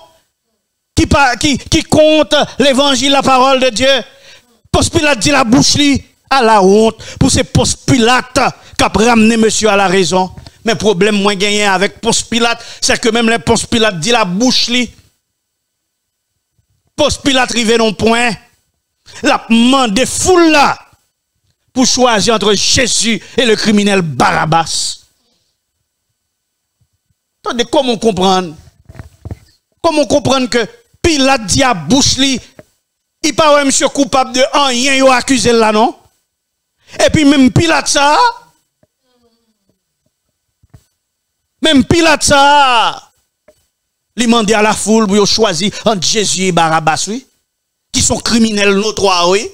Qui compte l'évangile, la parole de Dieu. Ponce Pilate dit la bouche li à la honte pour ces Ponce Pilate qui a ramené monsieur à la raison. Mais problème moins gagné avec Ponce Pilate, c'est que même les Ponce Pilate dit la bouche li. Ponce Pilate rive non point. La demande foule là pour choisir entre Jésus et le criminel Barabbas. Attendez, comment comprendre? Comment comprendre que Pilate dit à bouche li, il pas monsieur coupable de rien, il a accusé là non? Et puis même Pilate ça, il m'a dit à la foule pour choisir entre Jésus et Barabbas, oui, qui sont criminels notoires, oui,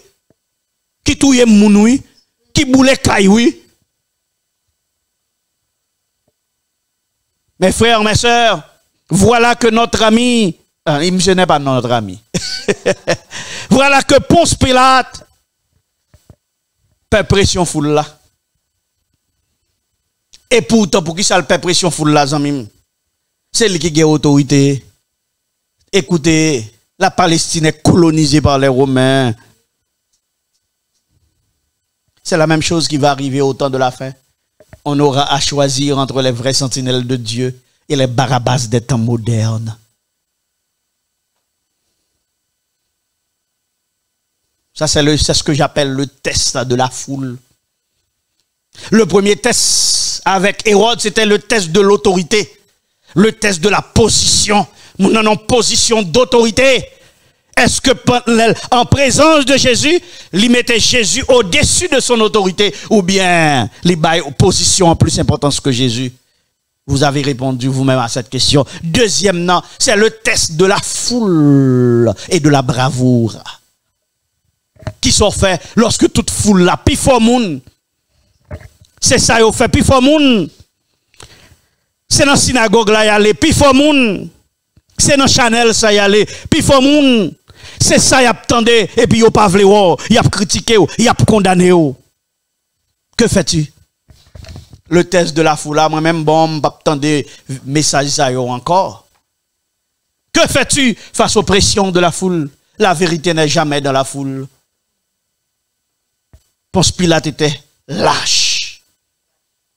qui touillent moun, oui, qui boulent caille, oui. Mes frères, mes sœurs, voilà que notre ami, ce n'est pas notre ami. Voilà que Ponce Pilate fait pression foule là. Et pourtant, pour qui ça le fait pression foule là, c'est lui qui a autorité. Écoutez, la Palestine est colonisée par les Romains. C'est la même chose qui va arriver au temps de la fin. On aura à choisir entre les vrais sentinelles de Dieu et les Barabbas des temps modernes. Ça, c'est ce que j'appelle le test de la foule. Le premier test avec Hérode, c'était le test de l'autorité. Le test de la position. Nous avons une position d'autorité. Est-ce que en présence de Jésus, il mettait Jésus au-dessus de son autorité ou bien il a une position en plus importante que Jésus? Vous avez répondu vous-même à cette question. Deuxièmement, c'est le test de la foule et de la bravoure. Qui sont faits lorsque toute foule là, puis fort moun. C'est ça yo fait, puis fort moun. C'est dans la synagogue là y aller, puis fort moun. C'est dans Chanel ça y aller, puis fort moun. C'est ça y attendait et puis yo pas vle wo, y a critiqué, y a condamné. Que fais-tu? Le test de la foule, moi-même, bon, pas attendre message ça yo encore. Que fais-tu face aux pressions de la foule? La vérité n'est jamais dans la foule. Ponce Pilate était lâche.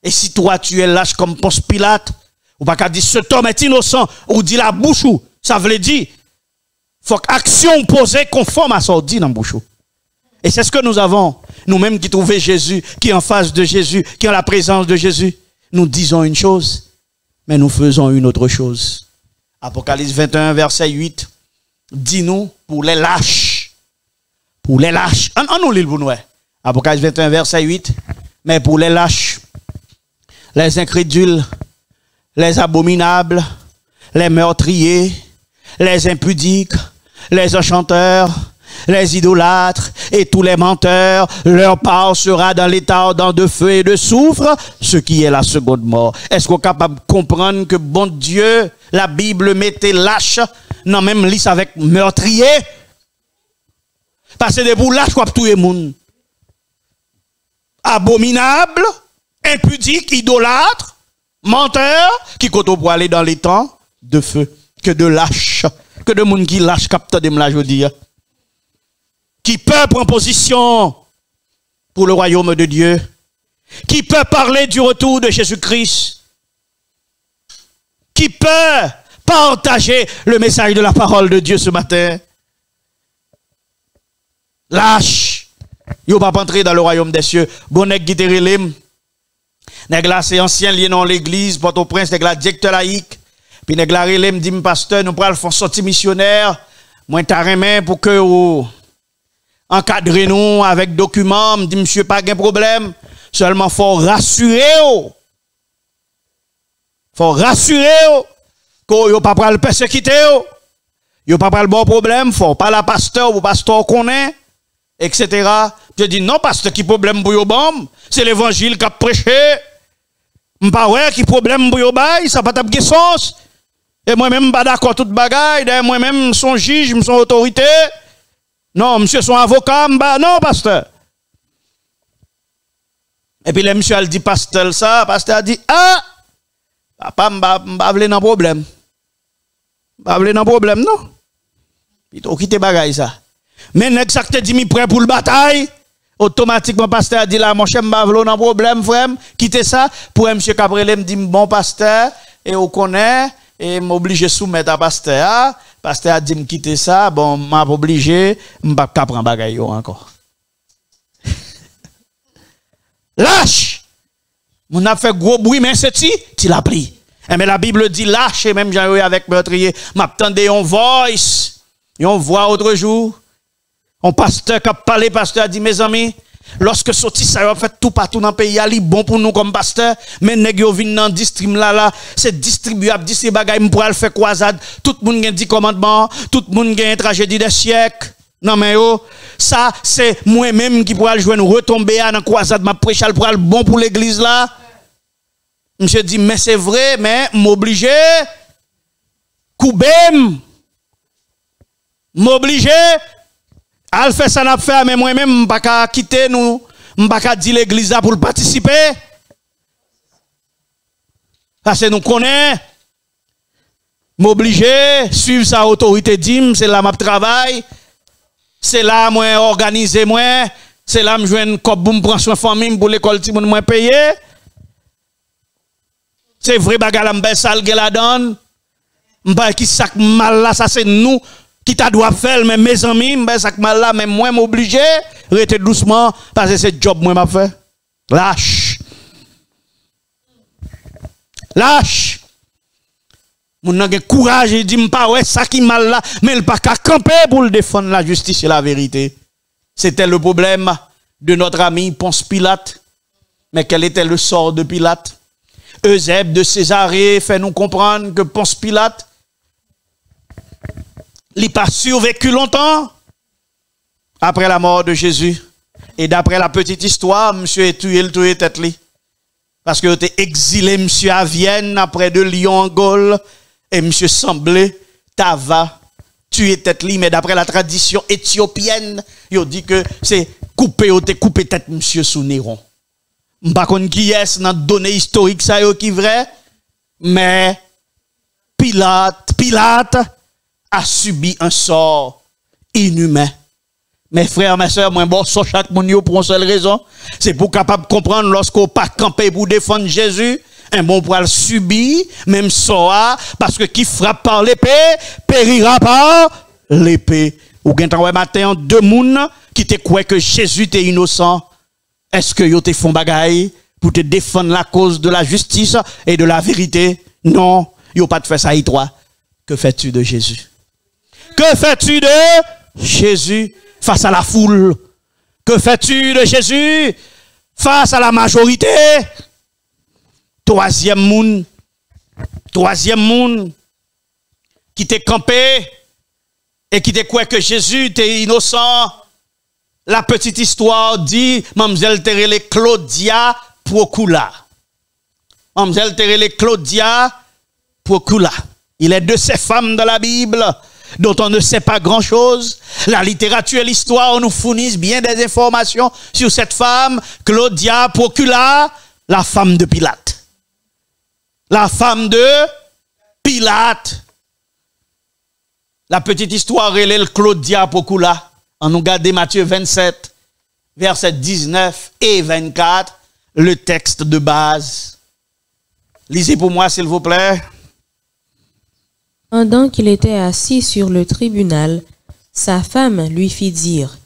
Et si toi tu es lâche comme Ponce Pilate, ou pas qu'à dire cet homme est innocent, ou dit la bouche, ça veut dire, faut qu'action posée conforme à ce qu'on dit dans la bouche. Et c'est ce que nous avons, nous-mêmes qui trouvons Jésus, qui est en face de Jésus, qui est en la présence de Jésus. Nous disons une chose, mais nous faisons une autre chose. Apocalypse 21, verset 8, dis-nous pour les lâches. Pour les lâches. On nous lit le bon. Apocalypse 21, verset 8, mais pour les lâches, les incrédules, les abominables, les meurtriers, les impudiques, les enchanteurs, les idolâtres et tous les menteurs, leur part sera dans l'état ardent de feu et de soufre, ce qui est la seconde mort. Est-ce qu'on est capable de comprendre que bon Dieu, la Bible mettait lâche, non même lisse avec meurtrier? Parce que des bouts lâches, quoi, tout le monde. Abominable, impudique, idolâtre, menteur, qui compte pour aller dans les temps de feu, que de lâches, que de monde qui lâche, capte de me la jodi. Qui peut prendre position pour le royaume de Dieu, qui peut parler du retour de Jésus-Christ, qui peut partager le message de la parole de Dieu ce matin. Lâche, il ne va pas entrer dans le royaume des cieux. Bon, nèg qui te relève, nèg là c'est ancien lié dans l'église, Port-au-Prince, nèg là directeur laïque, puis nèg là relève dit pasteur, nous pral faire sortir missionnaire, moi ta remen pour que ou encadrer nous avec documents, me dit monsieur pas de problème, seulement faut rassurer que yo pas pral persécuter yo pas pral bon problème, faut pas la pasteur ou pasteur connaît etc. Je dis non pasteur qui problème pour yo bon, c'est l'évangile qu'a prêché. M'pa ouais qui problème pour yo bail, ça pas t'a sens. Et moi même pas d'accord toute bagaille, moi même son juge, son autorité. Non, monsieur son avocat, non, pasteur. Et puis le monsieur a dit pasteur ça, pasteur a dit ah, papa m'ba vle nan problème. M'ba vle nan problème non. Puis to quitter bagaille ça. Mais nèg ça te dit mi prêt pour le bataille, automatiquement pasteur a dit là mon cher m'ba vle nan problème frère, quitter ça pour monsieur Cabrele me dit bon pasteur et on connaît et m'oblige soumettre à pasteur. Pasteur a dit me quitter ça, bon, m'a obligé, m'pa ka prendre bagay yo encore. Lâche. Mon a fait gros bruit mais c'est ti l'a pris. Mais la Bible dit lâche même Jean avec meurtrier, m'attendais on voice. On voit autre jour. On pasteur qui a parlé, pasteur a dit mes amis, lorsque sorti ça a fait tout partout dans le pays, ali bon pour nous comme pasteur, mais nèg yo vinn dans district là, c'est distribuable, dit ces bagaille pour aller faire croisade, tout le monde gen 10 commandements, tout le monde gen tragédie des siècles. Non mais yo, ça c'est moi même qui pourra joindre retomber dans croisade m'a prêcher pour aller bon pour l'église là. Monsieur dit mais c'est vrai mais m'obligé coubem m'obligé al fait ça n'a fait mais moi même pas qu'à quitter nous pas qu'à dire l'église là pour participer parce que nous connaît m'obligé suivre sa autorité dim c'est là m'a travail c'est là moi organiser moi c'est là me joindre comme pour me prendre soin famille pour l'école ti moun moi payer c'est vrai bagarre m'bel sale que la donne m'pa qui sac mal là ça c'est nous qui t'a doit faire mais mes amis m'bel sac mal là mais moi m'obligé rester doucement parce que c'est job moi m'a fait lâche mon n'a courage il dit m'pa ouais ça qui mal là mais il pas qu'à camper pour le défendre la justice et la vérité. C'était le problème de notre ami Ponce Pilate. Mais quel était le sort de Pilate? Eusèbe de Césarée fait nous comprendre que Ponce Pilate, il n'a pas survécu longtemps après la mort de Jésus. Et d'après la petite histoire, monsieur est tué, le tué tête li. Parce que était exilé monsieur à Vienne après de Lyon en Gaule et monsieur semblait Tava tué tête li, mais d'après la tradition éthiopienne, il dit que c'est coupé tête monsieur sous Néron. M'pa konn qui est dans données historiques ça yo qui vrai, mais Pilate a subi un sort inhumain. Mes frères, mes sœurs, moi, bon, so chaque monde yo pour une seule raison, c'est pour capable comprendre lorsqu'on pas camper pour défendre Jésus, un bon pour le subir, même ça, parce que qui frappe par l'épée, périra par l'épée. Ou gen tan matin, deux moun qui te croient que Jésus était innocent. Est-ce que yo te font bagay pour te défendre la cause de la justice et de la vérité? Non, yo pas te fait ça, toi. Que fais-tu de Jésus? Que fais-tu de Jésus face à la foule? Que fais-tu de Jésus face à la majorité? Troisième monde qui t'est campé et qui te croit que Jésus était innocent. La petite histoire dit, mademoiselle Terele Claudia Procula. Mademoiselle Terele Claudia Procula. Il est de ces femmes de la Bible dont on ne sait pas grand-chose. La littérature et l'histoire nous fournissent bien des informations sur cette femme, Claudia Procula, la femme de Pilate. La femme de Pilate. La petite histoire, elle est Claudia Procula. On nous regarde Matthieu 27, versets 19 et 24, le texte de base. Lisez pour moi, s'il vous plaît. Pendant qu'il était assis sur le tribunal, sa femme lui fit dire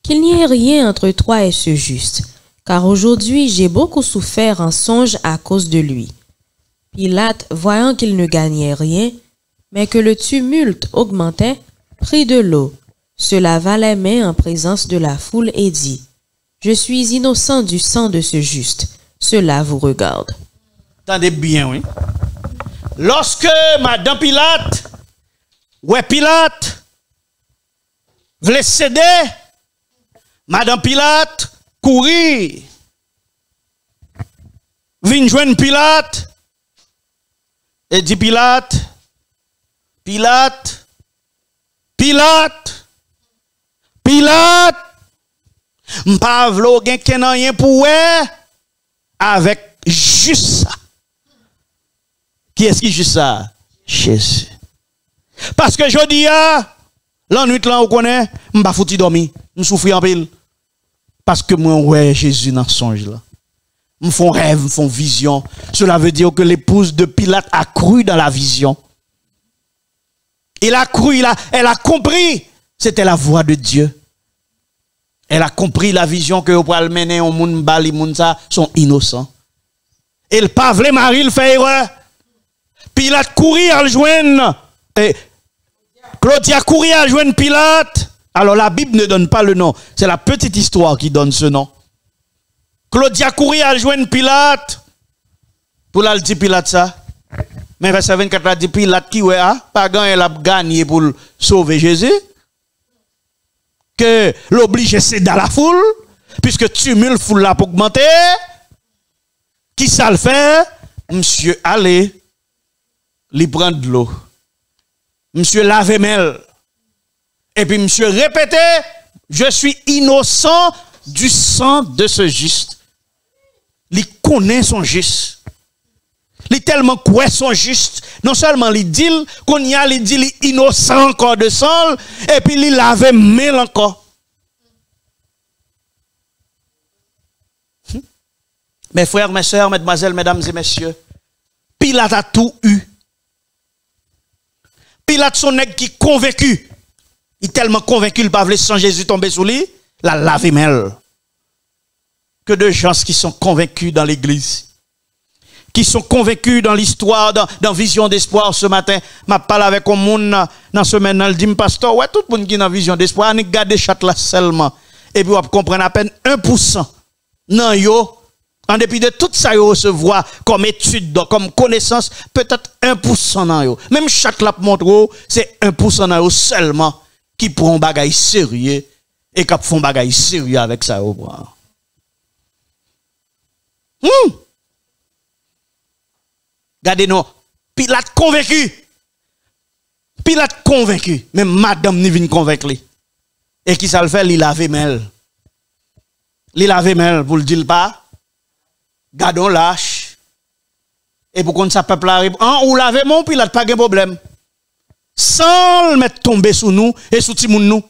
qu'il n'y ait rien entre toi et ce juste, car aujourd'hui j'ai beaucoup souffert en songe à cause de lui. Pilate, voyant qu'il ne gagnait rien, mais que le tumulte augmentait, prit de l'eau, se lava les mains en présence de la foule et dit: Je suis innocent du sang de ce juste. Cela vous regarde. Attendez bien, oui. Lorsque Madame Pilate, Pilate, voulait céder, Madame Pilate courit, vint joindre Pilate, et dit Pilate, m'pa vlo gen ken rien pour avec juste ça. Qui est-ce qui juste ça? Jésus. Parce que je dis la nuit là on connaît, m'pa fouti dormir, m'souffri en pile. Parce que moi ouais Jésus dans songe là. M'font rêve, m'font vision. Cela veut dire que l'épouse de Pilate a cru dans la vision. Il a cru, elle a compris. C'était la voix de Dieu. Elle a compris la vision que vous pouvez mener au monde bali moun sa sont innocents. Et le pavle Marie le fait erreur. Pilate courir à le joindre. Claudia courir à joindre Pilate. Alors la Bible ne donne pas le nom. C'est la petite histoire qui donne ce nom. Claudia courir à joindre Pilate. Pour la dire Pilate ça. Mais verset 24 a dit Pilate qui ouais pas elle a gagné pour sauver Jésus. Que l'oblige c'est dans la foule, puisque tumulte foule là pour augmenter. Qui ça le fait? Monsieur allez, lui prendre de l'eau. Monsieur lave main. Et puis monsieur répétait, je suis innocent du sang de ce juste. Il connaît son juste. Il tellement quoi son juste. Non seulement il dit qu'on y a, il dit il innocent encore de sang, et puis il lave main encore. Mes frères, mes sœurs, mesdemoiselles, mesdames et messieurs, Pilate a tout eu. Pilate son nègre qui convaincu. Il est tellement convaincu, il ne peut pas sans Jésus tomber sous lui, la lave main. Que de gens qui sont convaincus dans l'église, qui sont convaincus dans l'histoire, dans Vision d'espoir ce matin. Je parle avec un monde dans ce semaine, il dit, pasteur, ouais, tout le monde qui est dans Vision d'espoir, on garde chat là seulement. Et puis on comprend à peine 1%. Non, yo, En dépit de tout ça, yo recevoir comme étude, comme connaissance, peut-être 1% dans yo. Même chaque lap montre, c'est 1% dans yo seulement qui prend bagay sérieux et qui font bagay sérieux avec ça. Regardez-nous, Pilate convaincu. Pilate convaincu. Même madame ni vient convaincre. Et qui ça le fait, il lave mel. Il lave mel pour le dire pas. Gardons lâche. Et pour qu'on ça peuple là, ou lave mon Pilate pas de problème. Sans le mettre tomber sous nous et sous Timoun nous.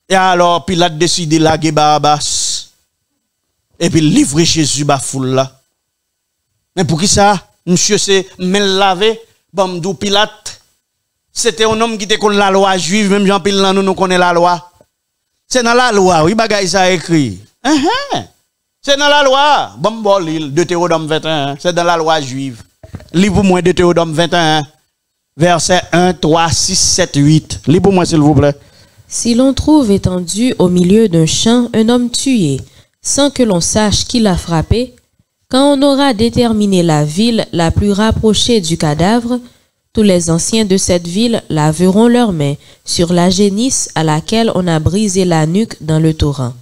Et alors Pilate décide de laguer Barabbas. Et puis livrer Jésus ba foule là. Mais pour qui ça? Monsieur c'est mel lavé, Bamdou Pilate. C'était un homme qui était contre la loi juive, même Jean Pilate nous connaît la loi. C'est dans la loi, oui, bagay ça écrit. C'est dans la loi. Bon, l'île, Deutéronome 21, c'est dans la loi juive. Lis pour moi Deutéronome 21, verset 1, 3, 6, 7, 8. Lis pour moi, s'il vous plaît. Si l'on trouve étendu au milieu d'un champ un homme tué, sans que l'on sache qui l'a frappé, quand on aura déterminé la ville la plus rapprochée du cadavre, tous les anciens de cette ville laveront leurs mains sur la génisse à laquelle on a brisé la nuque dans le torrent.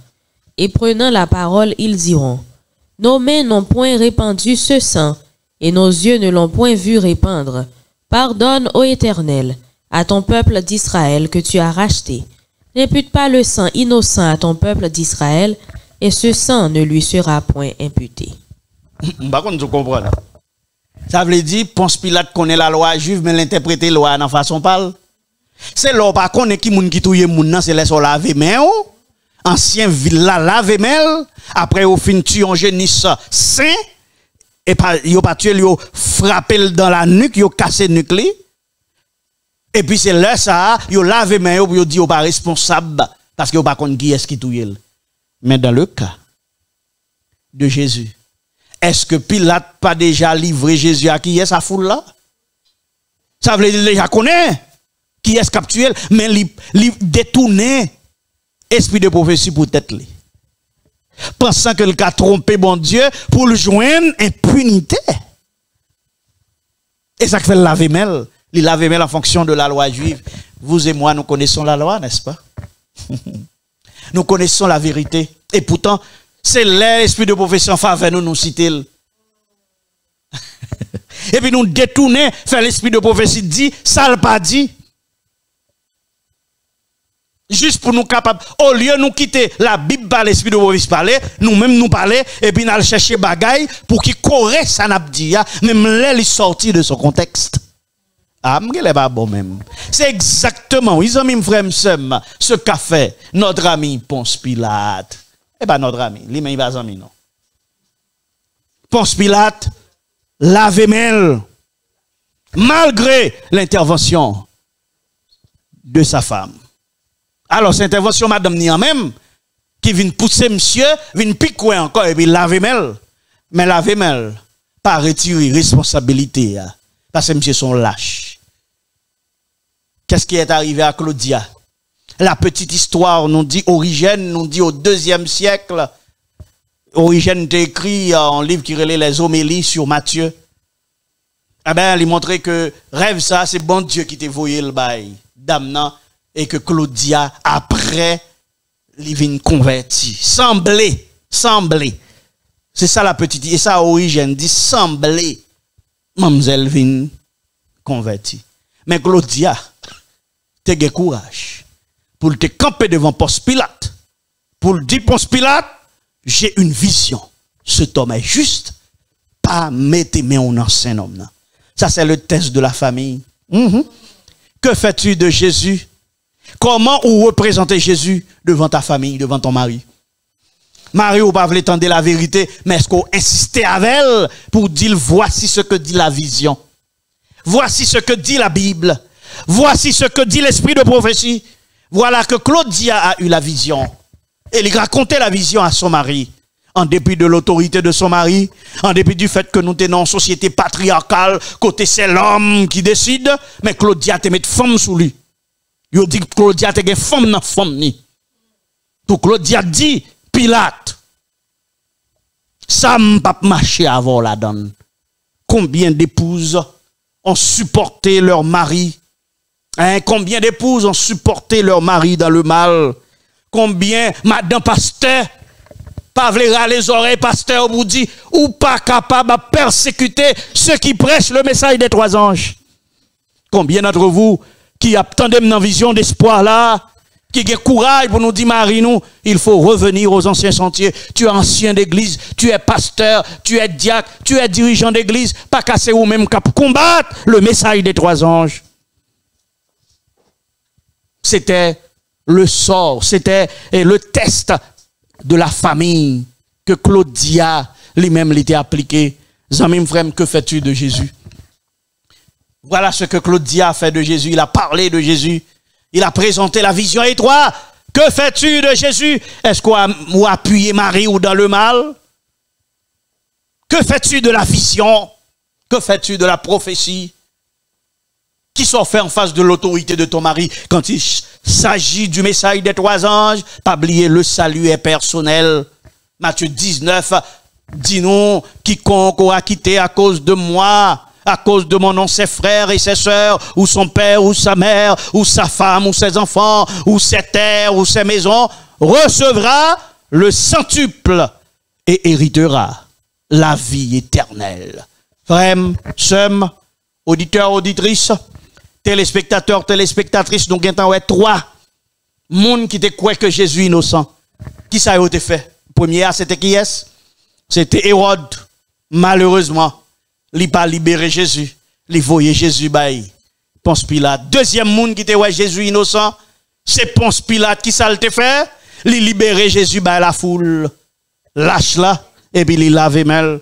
Et prenant la parole, ils diront, « Nos mains n'ont point répandu ce sang, et nos yeux ne l'ont point vu répandre. Pardonne, ô Éternel, à ton peuple d'Israël que tu as racheté. N'impute pas le sang innocent à ton peuple d'Israël, et ce sang ne lui sera point imputé. » Par contre, vous comprenez. Ça veut dire, Ponce Pilate connaît la loi juive, mais l'interpréter la loi dans façon parle. C'est là, par contre, qui moun qui touye moun nan, c'est les sur laver main. Ancien villa laver main. Après, au fin tuer un génisse saint. Et pas, yo pas tué, yo frappé dans la nuque, yo cassé nuque li. Et puis c'est là ça, yo laver main, yo dit yo pas responsable. Parce que yo pas contre qui est-ce qui touye. Mais dans le cas de Jésus, est-ce que Pilate pas déjà livré Jésus à qui est sa foule là? Ça veut dire déjà connaît qui est capturé, mais il détourné esprit de prophétie pour tête li. Pensant que le a trompé bon Dieu pour le joindre impunité. Et ça fait laver mêle. Il lave mêle en fonction de la loi juive. Vous et moi, nous connaissons la loi, n'est-ce pas? Nous connaissons la vérité. Et pourtant, c'est l'esprit de prophétie en faveur nous citer. Et puis nous détourner, faire l'esprit de prophétie dit, ça le pas dit. Juste pour nous capables, au lieu de nous quitter la Bible par l'esprit de prophétie parler, nous-mêmes nous parler, et puis nous allons chercher bagaille pour qu'il corrige ça n'a pas dit, même là, il sorti de son contexte. Ah, m'gèle pas bon même. C'est exactement, ils ont mis frère ce qu'a fait notre ami Ponce Pilate. Eh ben notre ami, lui-même il va ami non. Ponce Pilate lave main malgré l'intervention de sa femme. Alors cette intervention madame ni en même qui vient pousser monsieur, vient piquer encore et puis lave main. Mais lave main pas retirer responsabilité parce que monsieur sont lâches. Qu'est-ce qui est arrivé à Claudia? La petite histoire nous dit Origène, nous dit au 2e siècle. Origène a écrit un livre qui relaie les homélies sur Matthieu. Eh ben, il montrait que rêve ça, c'est bon Dieu qui t'a voyé le bail, damnant, et que Claudia, après, il vient converti. Semblé. C'est ça la petite, et ça Origène dit semblé. Mademoiselle vient converti. Mais Claudia, t'as eu courage pour te camper devant Ponce Pilate, pour le dire Ponce Pilate, j'ai une vision. Cet homme est juste, pas mettre mes en ancien homme. Ça c'est le test de la famille. Que fais-tu de Jésus? Comment ou représenter Jésus devant ta famille, devant ton mari? Marie ou pas voulait tendre la vérité, mais est-ce qu'on insistait avec elle pour dire voici ce que dit la vision? Voici ce que dit la Bible. Voici ce que dit l'esprit de prophétie. Voilà que Claudia a eu la vision. Et il racontait la vision à son mari. En dépit de l'autorité de son mari, en dépit du fait que nous tenons en société patriarcale, côté c'est l'homme qui décide, mais Claudia te met femme sous lui. Il dit que Claudia te met femme dans femme ni. Pour Claudia dit, Pilate, Ça m'a pas marché avant la donne. Combien d'épouses ont supporté leur mari? Hein, combien d'épouses ont supporté leur mari dans le mal? Combien, madame pasteur, pas vlera les oreilles, pasteur, vous dit, ou pas capable de persécuter ceux qui prêchent le message des 3 anges? Combien d'entre vous qui attendent dans vision d'espoir là, qui ont courage pour nous dire, Marie, nous, il faut revenir aux anciens sentiers. Tu es ancien d'église, tu es pasteur, tu es diacre, tu es dirigeant d'église, pas casser ou même cap combattre le message des 3 anges. C'était le sort, c'était le test de la famille que Claudia lui-même l'était appliqué. Zami frère, que fais-tu de Jésus? Voilà ce que Claudia a fait de Jésus. Il a parlé de Jésus. Il a présenté la vision. Et toi, que fais-tu de Jésus? Est-ce qu'on a appuyé Marie ou dans le mal? Que fais-tu de la vision? Que fais-tu de la prophétie? Qui sont faits en face de l'autorité de ton mari quand il s'agit du message des 3 anges? Pas oublier, le salut est personnel. Matthieu 19, dis-nous, quiconque aura quitté à cause de moi, à cause de mon nom, ses frères et ses sœurs, ou son père, ou sa mère, ou sa femme, ou ses enfants, ou ses terres, ou ses maisons, recevra le centuple et héritera la vie éternelle. Frères, sœurs, auditeurs, auditrices, téléspectateurs, téléspectatrices, nous avons 3 monde qui te croient que Jésus est innocent. Qui ça a été fait? Première, c'était qui est-ce? C'était Hérode. Malheureusement, il n'a pas libéré Jésus. Il voyait Jésus bail. Ponce Pilate. Deuxième monde qui te ouais Jésus innocent, c'est Ponce Pilate. Qui ça le fait? Il libérer Jésus bail la foule. Lâche là, et puis il lave mal.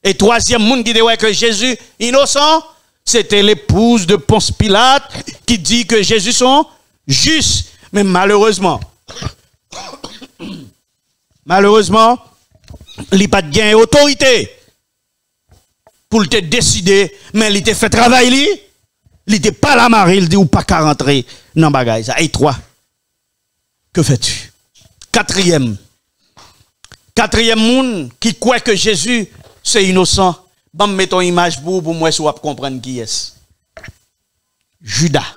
Et troisième monde qui te ouais que Jésus innocent, c'était l'épouse de Ponce Pilate qui dit que Jésus sont justes. Mais malheureusement, il n'a pas de gain autorité pour te décider, mais il te fait travailler, il n'était pas la Marie, il dit ou pas qu'à rentrer dans le bagage. Et 3, que fais-tu? Quatrième monde qui croit que Jésus c'est innocent. Bon, mettons image pour moi, si vous comprendre qui est. Judas.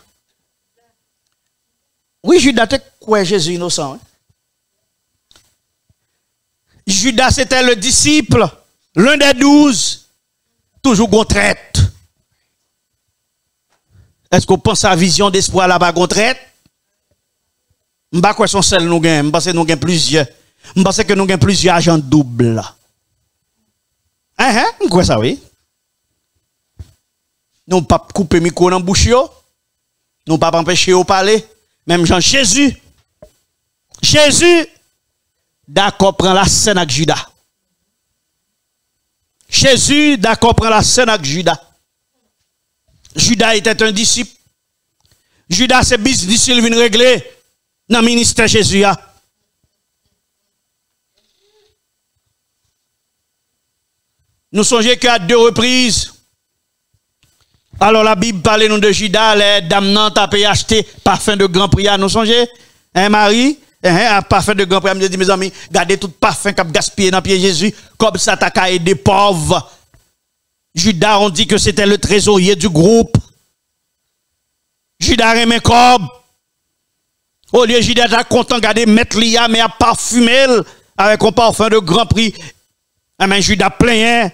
Oui, Judas, tu crois Jésus innocent. Hein? Judas, c'était le disciple, l'un des 12, toujours qu'on traite. Est-ce qu'on pense à la vision d'espoir là-bas qu'on traite? Je ne sais pas si seul nous gagnons, je pense que nous gagnons plusieurs. Je pense que nous gagnons plusieurs agents doubles. Quoi ça, oui? Nous ne pas couper le micro dans la bouche, nous ne pas empêcher de parler. Même Jean Jésus, d'accord, prend la scène avec Judas. Jésus, d'accord, prend la scène avec Judas. Judas était un disciple. Judas, c'est business, il vient régler dans le ministère Jésus. Nous songeons qu'à 2 reprises, alors la Bible parle nous de Judas, les dames nantes a payé acheter parfum de grand prix. Nous songeons, Marie, un parfum de grand prix, me dit mes amis, gardez tout parfum qui a gaspillé dans le pied de Jésus, comme ça t'as qu'à aider pauvres. Judas, on dit que c'était le trésorier du groupe. Judas remet comme. Au lieu Judas était content de garder mettre l'IA, mais à parfumer avec un parfum de grand prix. Mais Judas plein,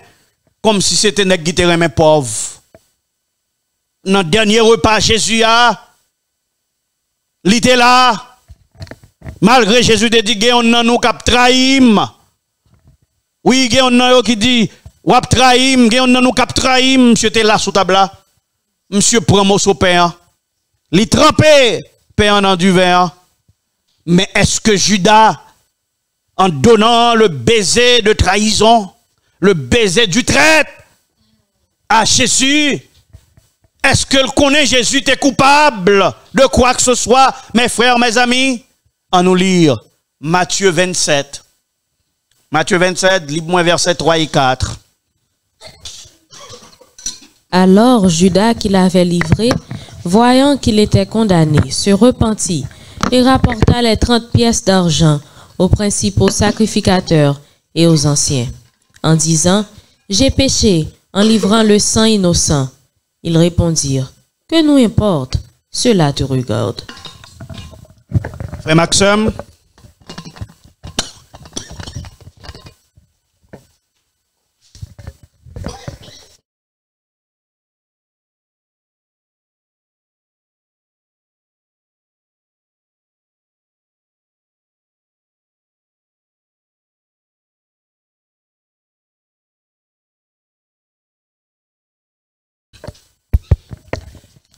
comme si c'était un qui était pauvre. Dans le dernier repas, Jésus il était là. Malgré Jésus te dit, on nan nous kap trahim. Oui, on nan qui dit, wap trahim, on nan nous kap trahim. Monsieur était là sous table là. Monsieur prend morceau pain. Il trempé pain dans du vin. Mais est-ce que Judas, en donnant le baiser de trahison, le baiser du traître à Jésus, est-ce que connaît Jésus est coupable de quoi que ce soit, mes frères, mes amis? En nous lire Matthieu 27. Matthieu 27, lis-moi versets 3 et 4. Alors Judas qui l'avait livré, voyant qu'il était condamné, se repentit et rapporta les 30 pièces d'argent aux principaux sacrificateurs et aux anciens. en disant, j'ai péché en livrant le sang innocent. Ils répondirent, que nous importe, cela te regarde. Frère Maxime.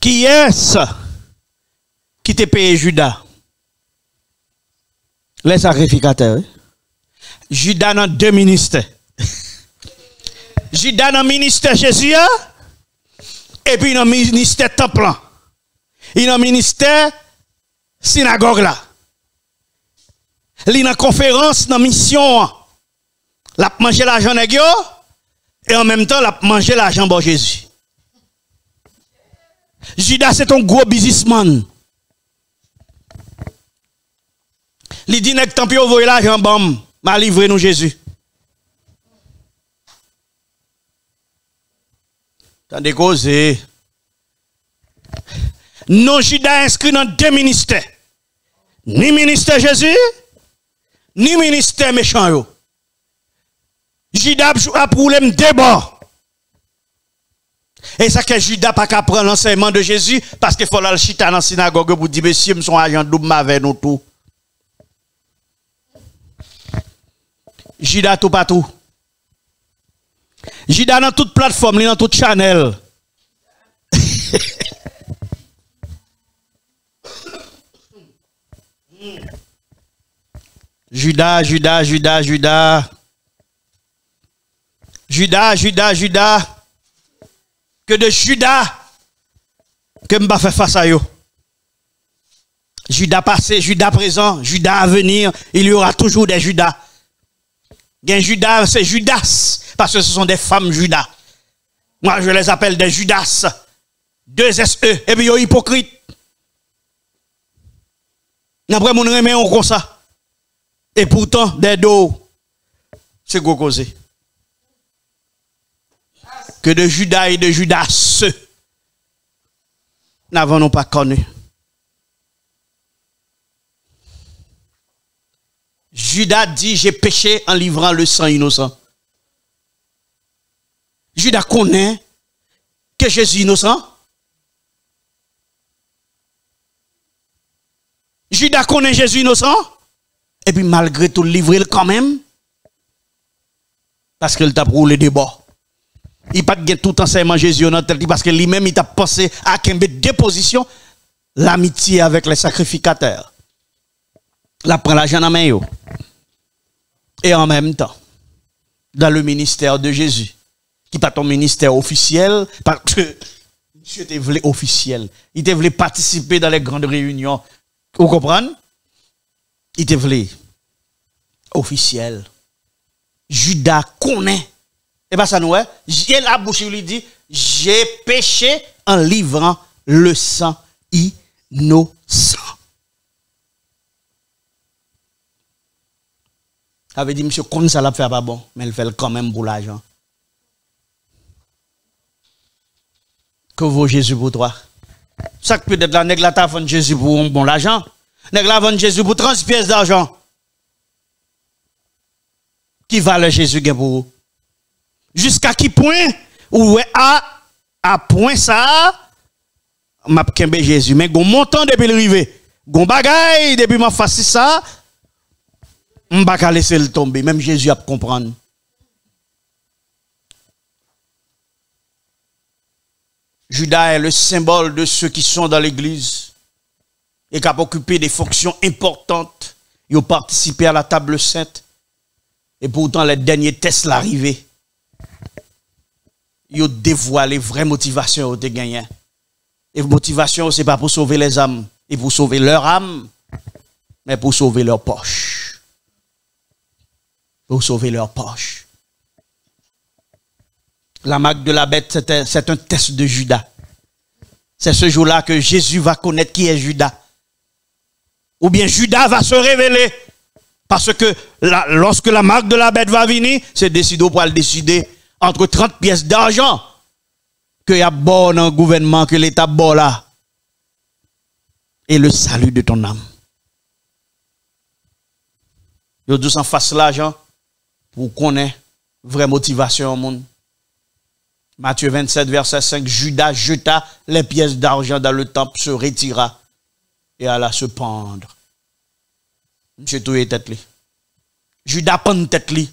Qui est-ce qui t'a payé Judas? Les sacrificateurs. Judas dans deux ministères. Judas dans le ministère Jésus et puis dans le ministère temple. Il dans le ministère synagogue là. Il dans conférence dans mission. Il a mangé l'argent nèg yo et en même temps il a mangé l'argent de Jésus. Judas c'est un gros businessman. Il dit nèg tant pis vous voyez l'argent bam, m'a livré nous Jésus. Tandis causer. Non Judas inscrit dans deux ministères. Ni ministère Jésus, ni ministère méchant yo. Judas a problème débat. Et ça que Judas pas qu'à prendre l'enseignement de Jésus parce qu'il faut la chita dans la synagogue pour dire monsieur son agent double avec nous tout. Judas tout partout. Judas dans toute plateforme, dans toute channel. Judas. Que de Judas que m'ba fait face à eux. Judas passé, Judas présent, Judas à venir, il y aura toujours des Judas. Un Judas, c'est Judas, parce que ce sont des femmes Judas. Moi, je les appelle des Judas. Deux SE, et puis ils sont hypocrites. Après, mon remet on comme ça. Et pourtant, des dos, c'est gros causé. Que de Judas et de Judas, n'avons-nous pas connu. Judas dit, j'ai péché en livrant le sang innocent. Judas connaît que Jésus est innocent. Judas connaît Jésus innocent. Et puis malgré tout, livrer quand même. Parce qu'il t'a roulé des bords. Il n'a pas tout enseignement Jésus dans tête parce que lui-même il a pensé à Kembe déposition l'amitié avec les sacrificateurs. La prend l'argent dans main. Et en même temps, dans le ministère de Jésus, qui n'est pas ton ministère officiel, parce que monsieur te voulait officiel. Il te voulait participer dans les grandes réunions. Vous comprenez? Il te voulait officiel. Judas connaît. Et bien ça nous est, la bouche lui dit, j'ai péché en livrant le sang innocent. Avait dit, monsieur, comme ça l'a fait pas bon, mais il fait quand même pour l'argent. Que vaut Jésus pour toi? Ça peut être la nègre la ta vendre Jésus pour un bon l'argent. Nègre la vendre Jésus pour 30 pièces d'argent. Qui valait Jésus pour vous? Jusqu'à qui point ou à point ça m'a kembe Jésus mais gon montant depuis le rivé gon bagay depuis m'a face ça m'pa ka laisser le tomber même Jésus a comprendre. Judas est le symbole de ceux qui sont dans l'église et qui ont occupé des fonctions importantes, ils ont participé à la table sainte et pourtant les derniers tests l'arrivée. Ils ont dévoilé vraie motivation de gagner. Et motivation, ce n'est pas pour sauver les âmes, et pour sauver leur âme, mais pour sauver leur poche. Pour sauver leur poche. La marque de la bête, c'est un test de Judas. C'est ce jour-là que Jésus va connaître qui est Judas. Ou bien Judas va se révéler Parce que lorsque la marque de la bête va venir, c'est décidé pour le décider entre 30 pièces d'argent que y a bon dans le gouvernement, que l'État bon là. Et le salut de ton âme. Yo tous en face l'argent pour connaître vraie motivation au monde. Matthieu 27, verset 5, Judas jeta les pièces d'argent dans le temple, se retira et alla se pendre. Monsieur touye tête li. Judas pend tête li.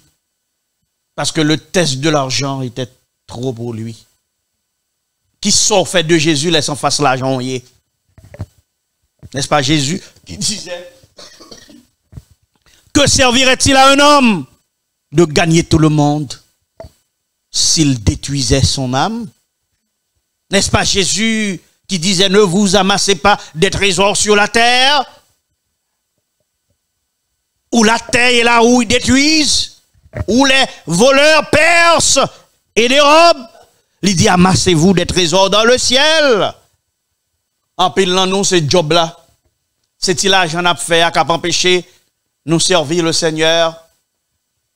Parce que le test de l'argent était trop pour lui. Qui sort fait de Jésus, laisse en face l'argent. N'est-ce pas Jésus qui disait, que servirait-il à un homme de gagner tout le monde s'il détruisait son âme? N'est-ce pas Jésus qui disait, ne vous amassez pas des trésors sur la terre, où la terre et la rouille détruisent, où les voleurs percent et dérobent? Il dit, amassez-vous des trésors dans le ciel. En pile, nous, c'est job là. C'est-il l'argent à faire à empêcher nous servir le Seigneur?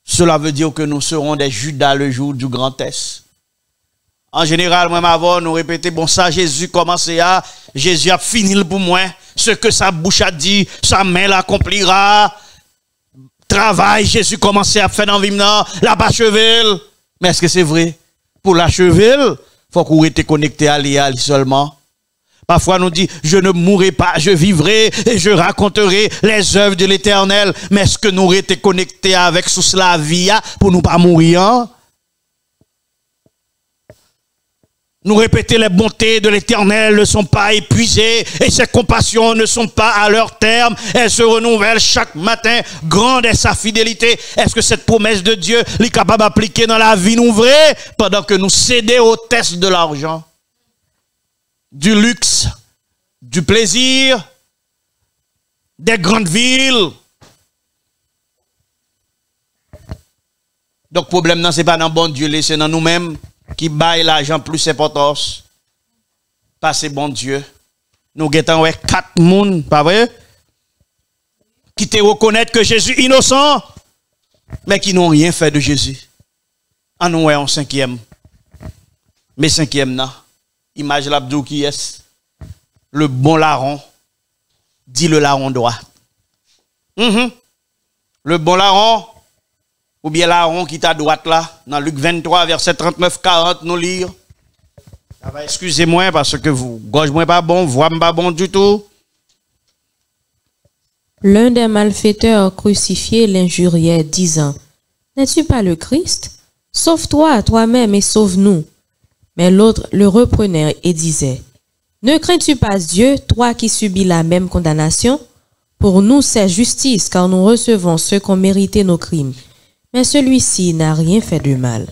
Cela veut dire que nous serons des Judas le jour du grand test. En général, moi, avant, nous répétons, bon, ça, Jésus commençait à, Jésus a fini pour moi. Ce que sa bouche a dit, sa main l'accomplira. Travail, Jésus commençait à faire dans le vie, la bachevelle. Mais est-ce que c'est vrai? Pour la chevelle, il faut qu'on reste connecté à l'IA seulement. Parfois, nous dit, je ne mourrai pas, je vivrai et je raconterai les œuvres de l'Éternel. Mais est-ce que nous restons connectés avec sous la vie pour nous pas mourir? Hein? Nous répéter les bontés de l'Éternel ne sont pas épuisées et ses compassions ne sont pas à leur terme. Elles se renouvellent chaque matin. Grande est sa fidélité. Est-ce que cette promesse de Dieu est capable d'appliquer dans la vie nous vraie pendant que nous cédons au test de l'argent, du luxe, du plaisir, des grandes villes? Donc, le problème, ce n'est pas dans bon Dieu, c'est dans nous-mêmes qui baillent l'argent plus importance. Pas c'est bon Dieu. Nous guettons 4 personnes, pas vrai? Qui te reconnaissent que Jésus est innocent, mais qui n'ont rien fait de Jésus. En nous, en 5e. Mais 5e, non. Image l'abdou qui est le bon larron, dit le larron droit. Le bon larron, ou bien larron qui est à droite là, dans Luc 23, verset 39-40, nous lire. Excusez-moi parce que vous, gauche-moi pas bon, voix-moi pas bon du tout. L'un des malfaiteurs crucifiés l'injuriait, disant, n'es-tu pas le Christ? Sauve-toi toi-même et sauve-nous. Mais l'autre le reprenait et disait, ne crains-tu pas Dieu, toi qui subis la même condamnation? Pour nous, c'est justice, car nous recevons ce qu'ont mérité nos crimes. Mais celui-ci n'a rien fait de mal.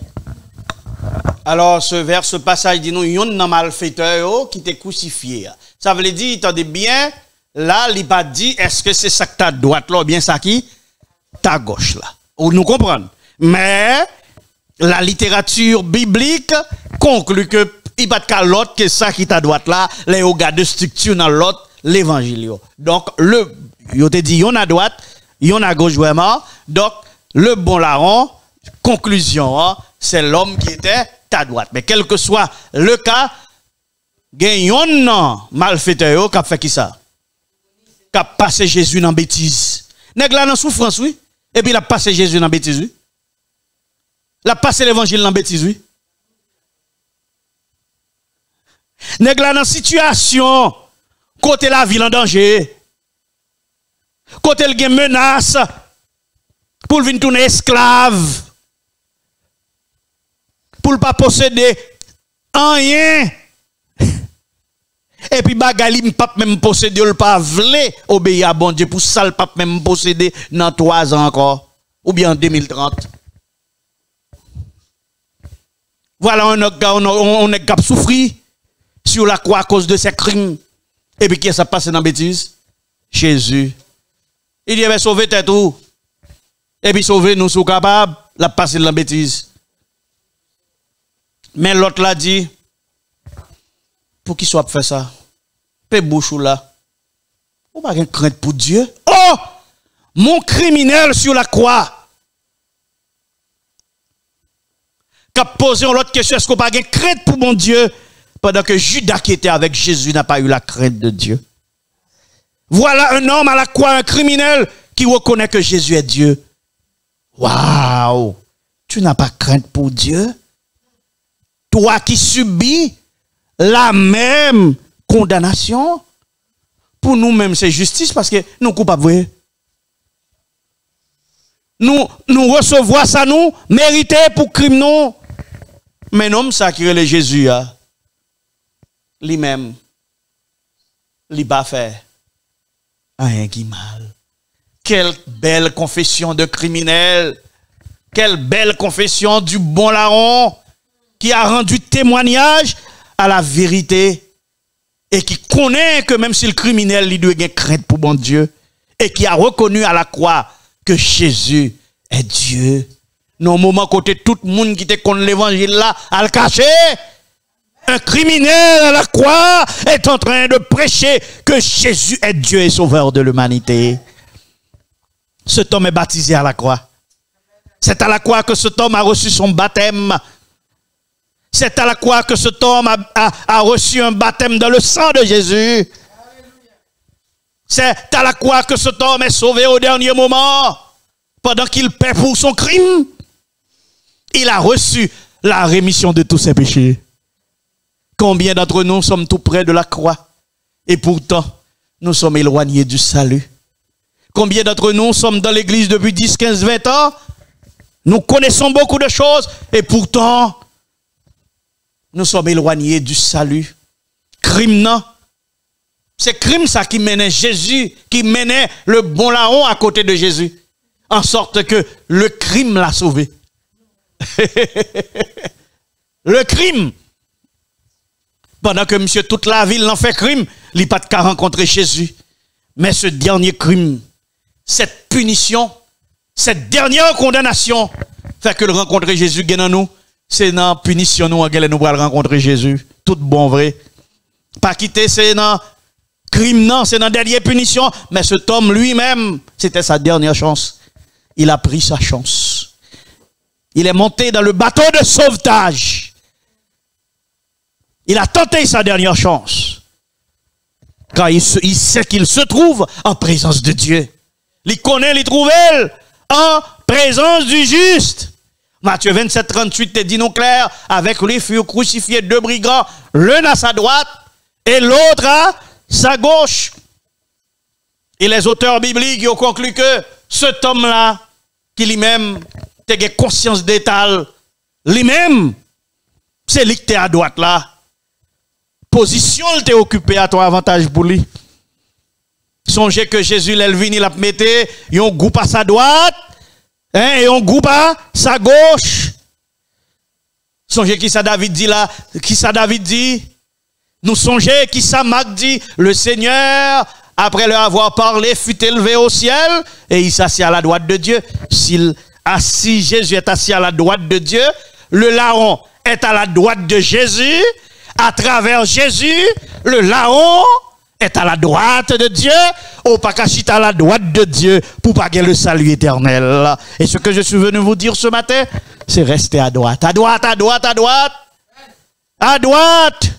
Alors, ce passage dit nous, il y a un malfaiteur qui t'est crucifié. Ça veut dire, attendez bien, là, il n'a pas dit, est-ce que c'est ça que ta droite là, ou bien ça qui ta gauche là. Ou nous comprenons. Mais, la littérature biblique conclut que il n'y a pas de l'autre que ça qui ta droite là, les gars de structure dans l'autre, l'évangile. Donc, il te dit, il y en a droite, il y en a gauche vraiment. Donc, le bon larron, conclusion, hein, c'est l'homme qui était ta droite. Mais quel que soit le cas, il y a un malfaiteur qui a fait qui ça? Qui a passé Jésus dans bêtise. Nèg là dans souffrance, oui. Et puis il a passé Jésus dans bêtise, oui. Il a passé l'évangile dans bêtise, oui. Nèg là dans situation, côté la ville en danger, côté le gen menace, pour venir tourner esclave, pour ne pas posséder rien. Et puis bagali ne pas même posséder, le pas vle obéir à bon Dieu, pour ça le pas même posséder dans 3 ans encore, ou bien en 2030. Voilà, on est cap souffri sur la croix à cause de ses crimes. Et puis qui ça passe dans la bêtise? Jésus. Il dit, sauver tête tout. Et puis sauver nous sommes capables, la passer dans la bêtise. Mais l'autre l'a dit, pour qu'il soit fait ça, pe bouchou là. On pas de crainte pour Dieu. Oh! mon criminel sur la croix. Qu'a posé l'autre question, est-ce qu'on n'a pas de crainte pour mon Dieu? Pendant que Judas qui était avec Jésus n'a pas eu la crainte de Dieu. Voilà un homme à la croix, un criminel qui reconnaît que Jésus est Dieu. Waouh! Tu n'as pas crainte pour Dieu? Toi qui subis la même condamnation? Pour nous-mêmes, c'est justice parce que nous coupables. Nous recevons ça, nous, mérité pour crime, non. Mais non, ça qui est Jésus, lui-même, il pas fait rien qui mal. Quelle belle confession de criminel. Quelle belle confession du bon larron qui a rendu témoignage à la vérité et qui connaît que même si le criminel, il doit avoir crainte pour bon Dieu et qui a reconnu à la croix que Jésus est Dieu. Non, au moment côté tout le monde qui était contre l'évangile là, à le cacher, un criminel à la croix est en train de prêcher que Jésus est Dieu et sauveur de l'humanité. Cet homme est baptisé à la croix. C'est à la croix que cet homme a reçu son baptême. C'est à la croix que cet homme a reçu un baptême dans le sang de Jésus. C'est à la croix que cet homme est sauvé au dernier moment. Pendant qu'il paie pour son crime, il a reçu la rémission de tous ses péchés. Combien d'entre nous sommes tout près de la croix et pourtant nous sommes éloignés du salut? Combien d'entre nous sommes dans l'église depuis 10, 15, 20 ans? Nous connaissons beaucoup de choses et pourtant nous sommes éloignés du salut. Crime, non? C'est crime ça qui menait Jésus, qui menait le bon larron à côté de Jésus. En sorte que le crime l'a sauvé. Le crime. Pendant que monsieur toute la ville n'en fait crime, il n'a pas de cas rencontrer Jésus. Mais ce dernier crime, cette punition, cette dernière condamnation, fait que le rencontrer Jésus gagne en nous, c'est dans punition nous nous allons rencontrer Jésus. Tout bon vrai. Pas quitter, c'est dans crime, non, c'est dans dernière punition. Mais cet homme lui-même, c'était sa dernière chance. Il a pris sa chance. Il est monté dans le bateau de sauvetage. Il a tenté sa dernière chance. Car il sait qu'il se trouve en présence de Dieu. Il connaît, il trouve en présence du juste. Matthieu 27, 38 te dit nous clair, avec lui furent crucifiés deux brigands, l'un à sa droite et l'autre à sa gauche. Et les auteurs bibliques ont conclu que cet homme-là, qui lui-même a conscience d'étal, lui-même, c'est lui qui était à droite là. Position il était occupé à ton avantage pour lui. Songez que Jésus l'a venu, il a mis un groupe à sa droite et un groupe à sa gauche. Songez qui ça David dit là, qui ça David dit. Nous songez qui ça Marc dit, le Seigneur, après leur avoir parlé, fut élevé au ciel et il s'assit à la droite de Dieu. Si Jésus est assis à la droite de Dieu, le larron est à la droite de Jésus. À travers Jésus, le larron est à la droite de Dieu, au pakachit à la droite de Dieu pour pas gagner le salut éternel. Et ce que je suis venu vous dire ce matin, c'est rester à droite. À droite, à droite, à droite. À droite.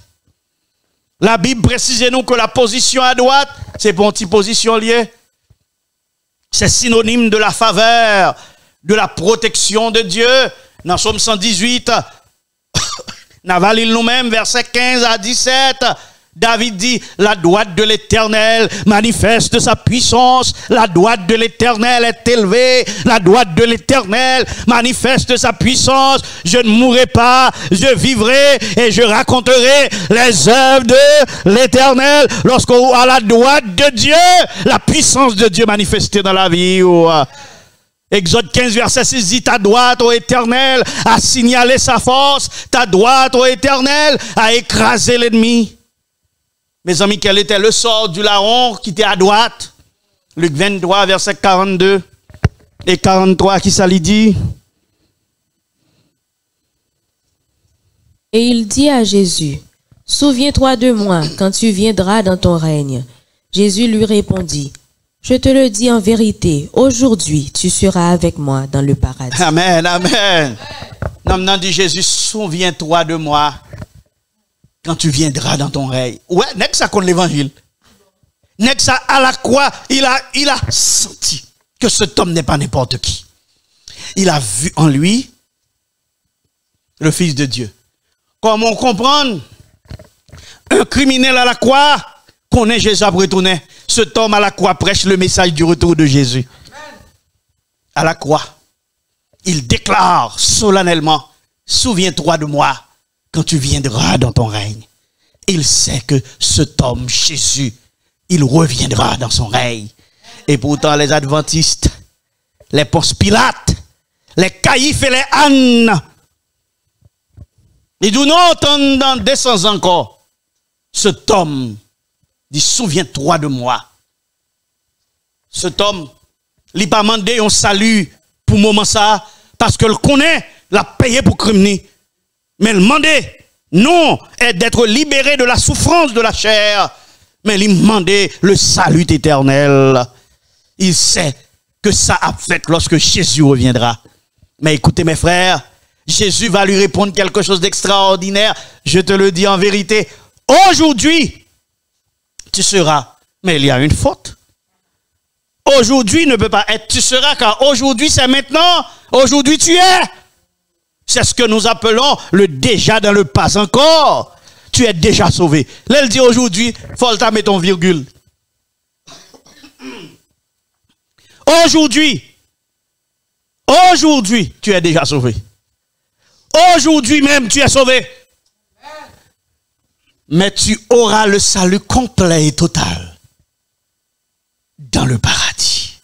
La Bible précise nous que la position à droite, c'est pour une petite position liée. C'est synonyme de la faveur, de la protection de Dieu. Dans Somme 118, Navalil nous-mêmes, verset 15 à 17, David dit, la droite de l'Éternel manifeste sa puissance, la droite de l'Éternel est élevée, la droite de l'Éternel manifeste sa puissance, je ne mourrai pas, je vivrai et je raconterai les œuvres de l'Éternel, lorsqu'on à la droite de Dieu, la puissance de Dieu manifestée dans la vie. Exode 15, verset 6 dit, ta droite, ô Éternel, a signalé sa force, ta droite, ô Éternel, a écrasé l'ennemi. Mes amis, quel était le sort du larron qui était à droite? Luc 23, verset 42 et 43, qui ça lui dit? Et il dit à Jésus, souviens-toi de moi quand tu viendras dans ton règne. Jésus lui répondit, Je te le dis en vérité, aujourd'hui, tu seras avec moi dans le paradis. Amen, amen. Non, dit Jésus, souviens-toi de moi quand tu viendras dans ton règne. Ouais, n'est-ce que ça contre l'évangile? N'est-ce que ça à la croix, il a senti que cet homme n'est pas n'importe qui. Il a vu en lui le Fils de Dieu. Comment comprendre? Un criminel à la croix connaît Jésus à retourner. Cet homme à la croix prêche le message du retour de Jésus. À la croix, il déclare solennellement, souviens-toi de moi quand tu viendras dans ton règne. Il sait que cet homme, Jésus, il reviendra dans son règne. Et pourtant, les adventistes, les Ponce Pilate, les Caïphes et les Annes, ils disent non, dans 200 ans encore, cet homme dit, souviens-toi de moi. Cet homme, il n'a pas demandé un salut pour le moment ça, parce que le connaît, l'a payé pour crime. Mais il demandait, non, d'être libéré de la souffrance de la chair, mais il demandait le salut éternel. Il sait que ça a fait lorsque Jésus reviendra. Mais écoutez mes frères, Jésus va lui répondre quelque chose d'extraordinaire. Je te le dis en vérité, aujourd'hui, tu seras. Mais il y a une faute. Aujourd'hui ne peut pas être tu seras, car aujourd'hui c'est maintenant. Aujourd'hui tu es. C'est ce que nous appelons le déjà dans le pas encore. Tu es déjà sauvé. Là, il dit aujourd'hui, faut le mettre ton virgule. Aujourd'hui, tu es déjà sauvé. Aujourd'hui même, tu es sauvé. Mais tu auras le salut complet et total dans le paradis.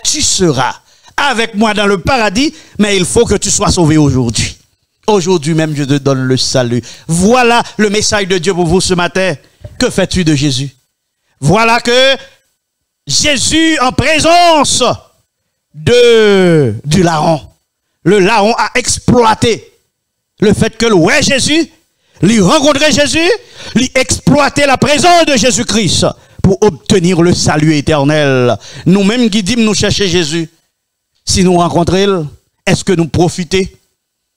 Tu seras avec moi dans le paradis, mais il faut que tu sois sauvé aujourd'hui. Aujourd'hui même, je te donne le salut. Voilà le message de Dieu pour vous ce matin. Que fais-tu de Jésus? Voilà que Jésus, en présence du larron, le larron a exploité le fait que ouais Jésus, lui rencontrer Jésus, lui exploiter la présence de Jésus-Christ pour obtenir le salut éternel. Nous-mêmes qui disons nous chercher Jésus, si nous rencontrons, est-ce que nous profitons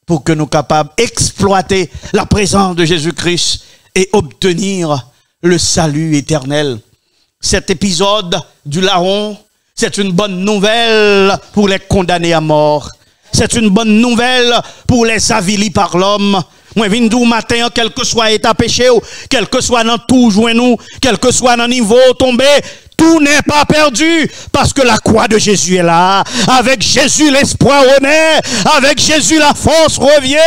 pour que nous soyons capables d'exploiter la présence de Jésus-Christ et obtenir le salut éternel? Cet épisode du larron, c'est une bonne nouvelle pour les condamnés à mort. C'est une bonne nouvelle pour les avilis par l'homme. Moi, je viens du matin, quel que soit l'état péché, quel que soit dans tout joint nous, quel que soit dans le niveau tombé, tout n'est pas perdu parce que la croix de Jésus est là. Avec Jésus, l'espoir renaît. Avec Jésus, la force revient.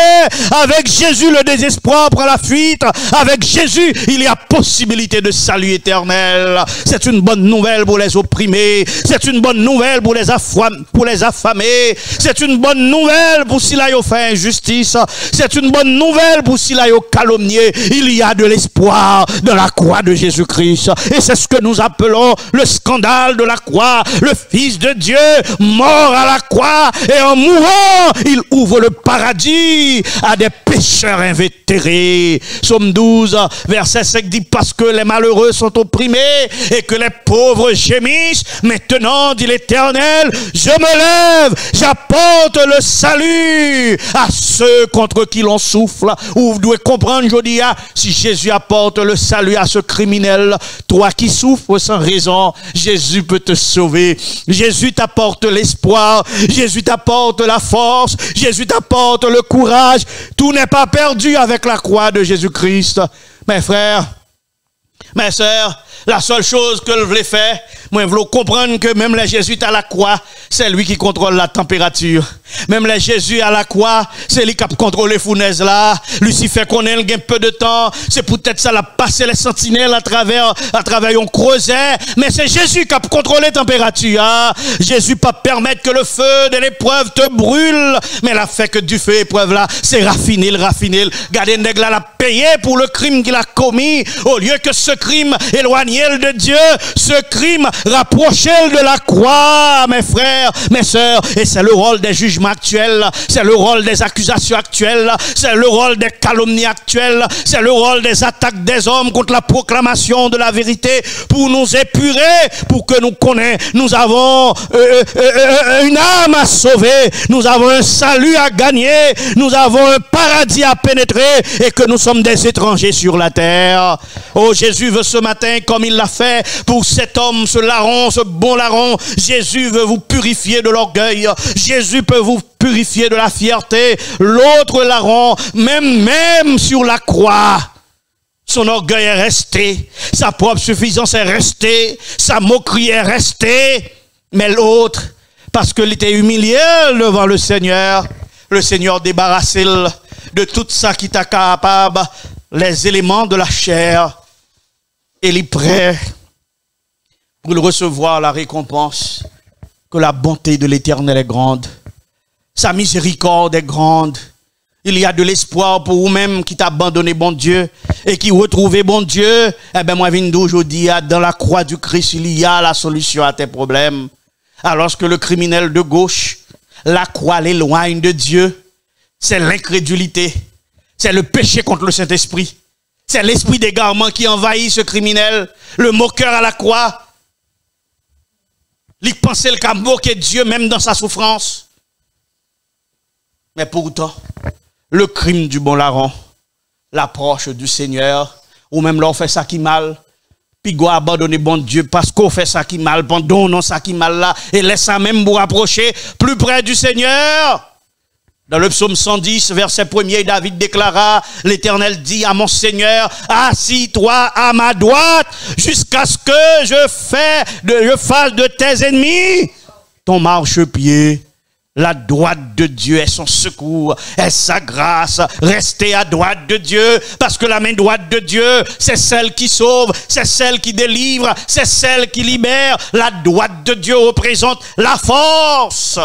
Avec Jésus, le désespoir prend la fuite. Avec Jésus, il y a possibilité de salut éternel. C'est une bonne nouvelle pour les opprimés. C'est une bonne nouvelle pour les affamés. C'est une bonne nouvelle pour s'il a fait injustice. C'est une bonne nouvelle pour s'il a calomnié. Il y a de l'espoir dans la croix de Jésus-Christ. Et c'est ce que nous appelons le scandale de la croix, le Fils de Dieu mort à la croix et en mourant, il ouvre le paradis à des pécheurs invétérés. Somme 12, verset 5 dit parce que les malheureux sont opprimés et que les pauvres gémissent. Maintenant, dit l'Éternel, je me lève, j'apporte le salut à ceux contre qui l'on souffle. Ou vous devez comprendre, je dis, si Jésus apporte le salut à ce criminel, toi qui souffres sans raison, Jésus peut te sauver. Jésus t'apporte l'espoir. Jésus t'apporte la force. Jésus t'apporte le courage. Tout n'est pas perdu avec la croix de Jésus-Christ. Mes frères, mes sœurs, la seule chose que je voulais faire, moi, je voulais comprendre que même les Jésus à la croix, c'est lui qui contrôle la température. Même les Jésus à la croix, c'est lui qui a contrôlé les fournaises là. Lucifer connaît un peu de temps. C'est peut-être ça, l'a passé les sentinelles à travers un creuset. Mais c'est Jésus qui a contrôlé la température. Hein? Jésus pas permettre que le feu de l'épreuve te brûle. Mais il a fait que du feu épreuve là, c'est raffiner. Gardez nègre là, l'a payé pour le crime qu'il a commis. Au lieu que ce crime éloignait de Dieu, ce crime rapprochait de la croix, mes frères, mes sœurs. Et c'est le rôle des jugements actuels, c'est le rôle des accusations actuelles, c'est le rôle des calomnies actuelles, c'est le rôle des attaques des hommes contre la proclamation de la vérité pour nous épurer, pour que nous connaissions, nous avons une âme à sauver, nous avons un salut à gagner, nous avons un paradis à pénétrer et que nous sommes des étrangers sur la terre. Oh, Jésus veut ce matin, comme il l'a fait pour cet homme, ce larron, ce bon larron, Jésus veut vous purifier de l'orgueil, Jésus peut vous purifier de la fierté. L'autre larron, même sur la croix, son orgueil est resté, sa propre suffisance est restée, sa moquerie est restée, mais l'autre, parce qu'il était humilié devant le Seigneur débarrassé de tout ça qui t'a capable, les éléments de la chair, et il est prêt pour le recevoir la récompense, que la bonté de l'Éternel est grande, sa miséricorde est grande. Il y a de l'espoir pour vous-même qui t'a abandonné, bon Dieu, et qui retrouvez, bon Dieu. Eh bien, moi, je viens d'aujourd'hui, dans la croix du Christ, il y a la solution à tes problèmes. Alors que le criminel de gauche, la croix l'éloigne de Dieu, c'est l'incrédulité, c'est le péché contre le Saint-Esprit, c'est l'esprit d'égarement qui envahit ce criminel, le moqueur à la croix. Il pensait le moquer Dieu même dans sa souffrance. Mais pourtant, le crime du bon larron, l'approche du Seigneur, ou même l'on fait ça qui mal, puis go abandonner bon Dieu parce qu'on fait ça qui mal, pendant non ça qui mal là, et laisse ça même vous rapprocher plus près du Seigneur. Dans le psaume 110, verset 1er, David déclara, l'Éternel dit à mon Seigneur, assis-toi à ma droite, jusqu'à ce que je fasse de tes ennemis ton marchepied. La droite de Dieu est son secours, est sa grâce. Restez à droite de Dieu, parce que la main droite de Dieu, c'est celle qui sauve, c'est celle qui délivre, c'est celle qui libère. La droite de Dieu représente la force.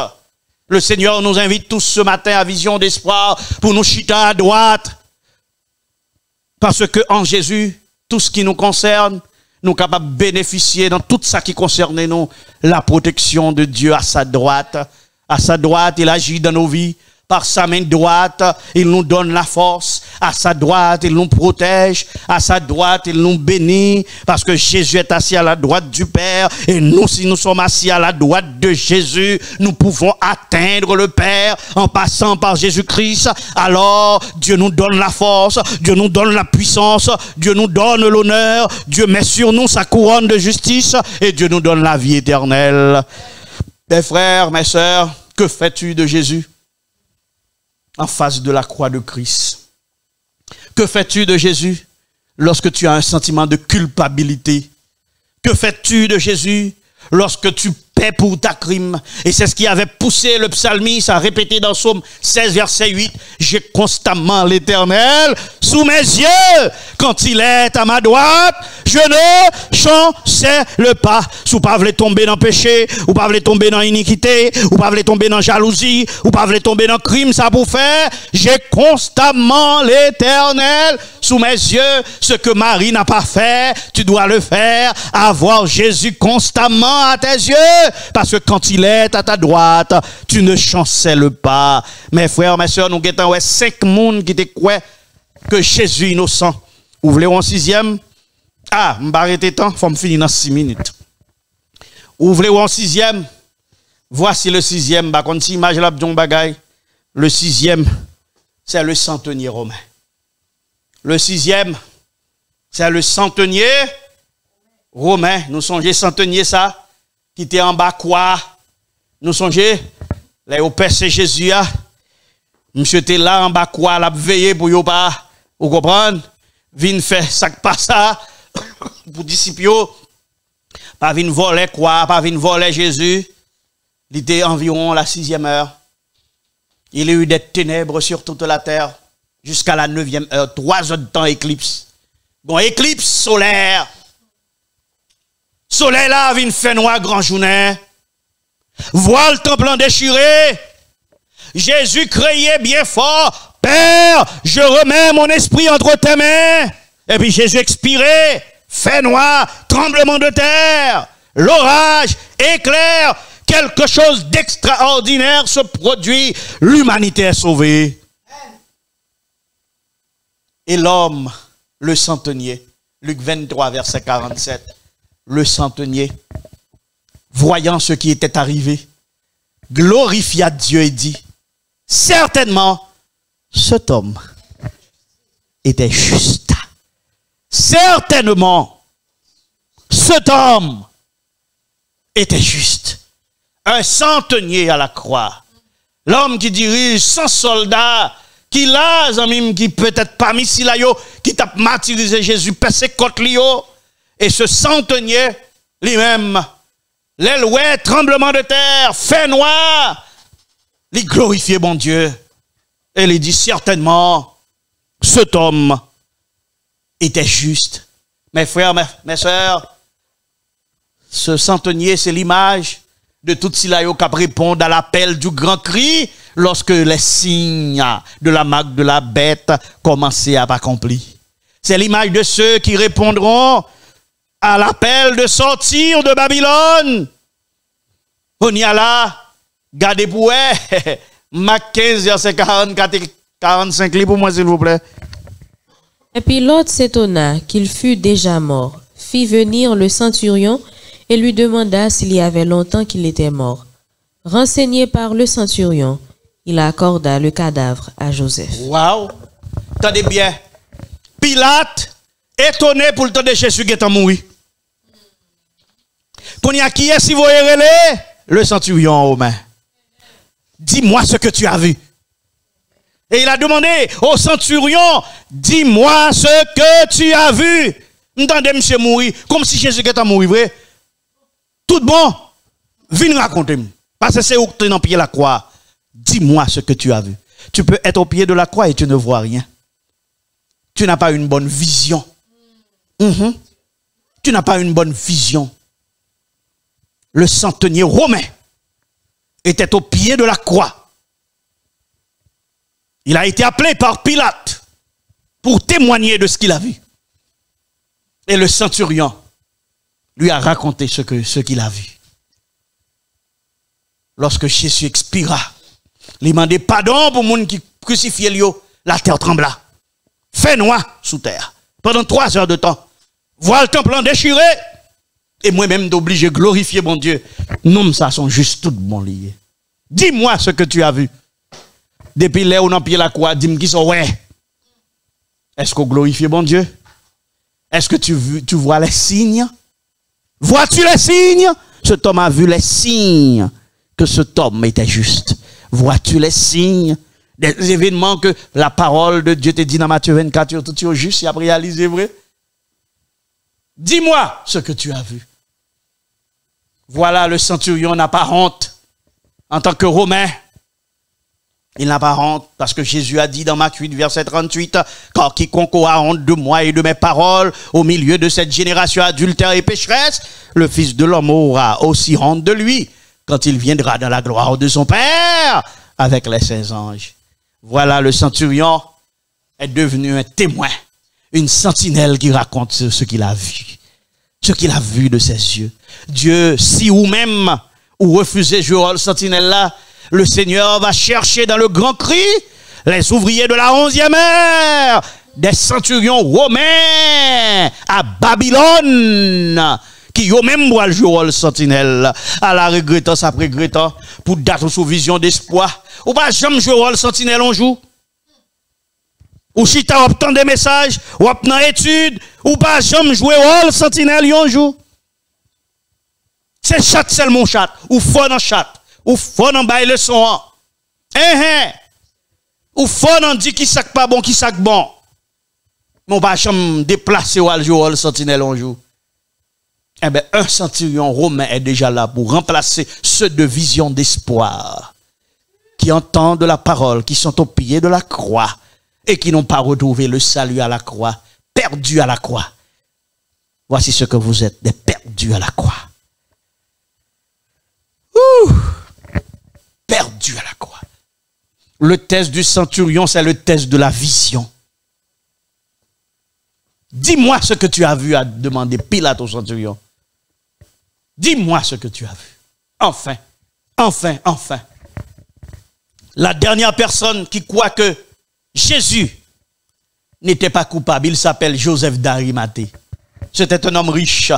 Le Seigneur nous invite tous ce matin à vision d'espoir pour nous chiter à droite. Parce que en Jésus, tout ce qui nous concerne, nous sommes capables de bénéficier dans tout ça qui concerne nous, la protection de Dieu à sa droite. À sa droite, il agit dans nos vies. Par sa main droite, il nous donne la force. À sa droite, il nous protège. À sa droite, il nous bénit. Parce que Jésus est assis à la droite du Père. Et nous, si nous sommes assis à la droite de Jésus, nous pouvons atteindre le Père en passant par Jésus-Christ. Alors, Dieu nous donne la force. Dieu nous donne la puissance. Dieu nous donne l'honneur. Dieu met sur nous sa couronne de justice. Et Dieu nous donne la vie éternelle. Mes frères, mes sœurs, que fais-tu de Jésus en face de la croix de Christ? Que fais-tu de Jésus lorsque tu as un sentiment de culpabilité? Que fais-tu de Jésus lorsque tu paies pour ta crime? Et c'est ce qui avait poussé le psalmiste à répéter dans Psaume 16, verset 8. J'ai constamment l'Éternel sous mes yeux. Quand il est à ma droite, je ne chancelle pas. Si vous ne pouvez tomber dans le péché, ou pas voulez tomber dans l'iniquité, ou pas voulez tomber dans la jalousie, ou pas voulez tomber dans le crime, ça vous fait. J'ai constamment l'Éternel sous mes yeux. Ce que Marie n'a pas fait, tu dois le faire. Avoir Jésus constamment à tes yeux. Parce que quand il est à ta droite, tu ne chancelles pas. Mes frères, mes sœurs, nous avons 5 personnes qui te croient que Jésus est innocent. Vous voulez un 6e? Ah, je vais arrêter temps, il faut me finir dans 6 minutes. Vous voulez un 6e? Voici le 6e. Bah, quand tu imagines la bagaille, le 6e, c'est le centenier romain. Le 6e, c'est le centenier romain. Nous songez centenier ça, qui était en bas quoi? Nous songez, là, au percé Jésus, monsieur était là en bas quoi, l'a veillé pour yo pas, vous comprenez? Vin faire ça pas ça, pour disciples, pas vin voler quoi, pas vin voler Jésus. Il était environ la 6e heure. Il y a eu des ténèbres sur toute la terre, jusqu'à la 9e heure, 3 heures de temps éclipse. Bon, éclipse solaire. Soleil là, vient faire noir grand journée. Voile temple en déchiré. Jésus criait bien fort, Père, je remets mon esprit entre tes mains. Et puis Jésus expirait, fait noir, tremblement de terre, l'orage, éclair, quelque chose d'extraordinaire se produit, l'humanité est sauvée. Et l'homme, le centenier, Luc 23, verset 47, le centenier, voyant ce qui était arrivé, glorifia Dieu et dit, certainement, cet homme était juste. Certainement, cet homme était juste. Un centenier à la croix. L'homme qui dirige 100 soldats, qui là, qui peut-être parmi si là, qui t'a martyrisé Jésus, passé contre lui, et ce centenier, lui-même, l'oué, tremblement de terre, fait noir, il glorifiait bon Dieu. Et il dit certainement, cet homme était juste. Mes frères, mes sœurs, ce centenier, c'est l'image de tout cela qui répondent à l'appel du grand cri lorsque les signes de la marque de la bête commençaient à accomplir. C'est l'image de ceux qui répondront à l'appel de sortir de Babylone. On y a là, gardez pour Mac 15, verset 44 et 45, lis pour moi s'il vous plaît. Et puis l'autre s'étonna qu'il fût déjà mort, fit venir le centurion et lui demanda s'il y avait longtemps qu'il était mort. Renseigné par le centurion, il accorda le cadavre à Joseph. Waouh! Attendez bien. Pilate, étonné pour le temps de Jésus qui est mort. Qu'on y a qui est si vous voyez le centurion romain. Dis-moi ce que tu as vu. Et il a demandé au centurion, dis-moi ce que tu as vu. Entendez, monsieur mourir, comme si Jésus était mort, vrai? Tout bon, viens raconter. Parce que c'est où tu es dans pied de la croix. Dis-moi ce que tu as vu. Tu peux être au pied de la croix et tu ne vois rien. Tu n'as pas une bonne vision. Tu n'as pas une bonne vision. Le centenier romain était au pied de la croix. Il a été appelé par Pilate pour témoigner de ce qu'il a vu. Et le centurion lui a raconté ce qu'il a vu. Lorsque Jésus expira, il demandait pardon pour les gens qui crucifiaient lui, la terre trembla. Fait noir sous terre. Pendant 3 heures de temps. Voilà le temple en déchiré. Et moi-même d'obliger glorifier mon Dieu. Non, ça sont juste tout bon liés. Dis-moi ce que tu as vu. Depuis là où on a pied la croix, dis-moi qui sont ouais. Est-ce qu'on glorifie bon Dieu? Est-ce que tu vois les signes? Vois-tu les signes? Cet homme a vu les signes que cet homme était juste. Vois-tu les signes des événements que la parole de Dieu te dit dans Matthieu 24, tout est juste, il a réalisé vrai? Dis-moi ce que tu as vu. Voilà, le centurion n'a pas honte. En tant que Romain, il n'a pas honte parce que Jésus a dit dans Marc 8, verset 38, car quiconque aura honte de moi et de mes paroles au milieu de cette génération adultère et pécheresse, le Fils de l'homme aura aussi honte de lui quand il viendra dans la gloire de son Père avec les saints anges. Voilà, le centurion est devenu un témoin, une sentinelle qui raconte ce qu'il a vu. Ce qu'il a vu de ses yeux. Dieu, si ou même, ou refusez jouer le sentinelle là, le Seigneur va chercher dans le grand cri les ouvriers de la 11e heure, des centurions romains à Babylone, qui ont même voulu jouer le sentinelle, à la regrettant, ça regrettant, pour date sous vision d'espoir. Ou pas jamais jouer le sentinelle un jour. Ou si tu as obtenu des messages, ou obtenu études, ou pas jamais jouer le sentinelle un jour. C'est chat seulement chat, ou fort dans chat, ou fort dans bail le son. Ou fort dans dit qui sac pas bon, qui sac bon. Mais on pas jamais déplacer ou aller jouer le sentinelle un jour. Eh bien, un centurion romain est déjà là pour remplacer ceux de vision d'espoir, qui entendent la parole, qui sont au pied de la croix, et qui n'ont pas retrouvé le salut à la croix, perdus à la croix. Voici ce que vous êtes, des perdus à la croix. Perdus à la croix. Le test du centurion, c'est le test de la vision. dis-moi ce que tu as vu, a demandé Pilate au centurion. Dis-moi ce que tu as vu. Enfin, enfin, enfin. La dernière personne qui croit que Jésus n'était pas coupable, il s'appelle Joseph d'Arimathée. C'était un homme riche.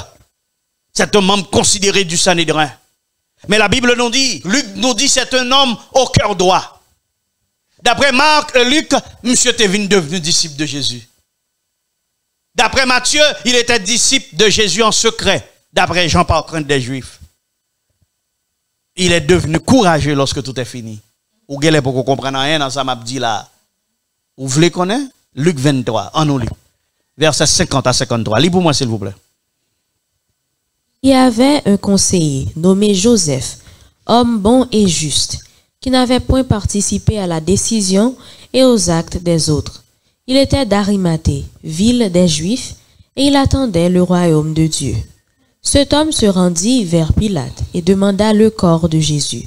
C'est un membre considéré du Sanhédrin. Mais la Bible nous dit, Luc nous dit, c'est un homme au cœur droit. D'après Marc et Luc, monsieur était devenu disciple de Jésus. D'après Matthieu, il était disciple de Jésus en secret. D'après Jean par crainte des Juifs. Il est devenu courageux lorsque tout est fini. Ou galère pour qu'on comprenne rien dans ça m'a dit là. Vous voulez connaître? Luc 23, en nous lit. Versets 50 à 53. Lis pour moi s'il vous plaît. Il y avait un conseiller nommé Joseph, homme bon et juste, qui n'avait point participé à la décision et aux actes des autres. Il était d'Arimathée, ville des Juifs, et il attendait le royaume de Dieu. Cet homme se rendit vers Pilate et demanda le corps de Jésus.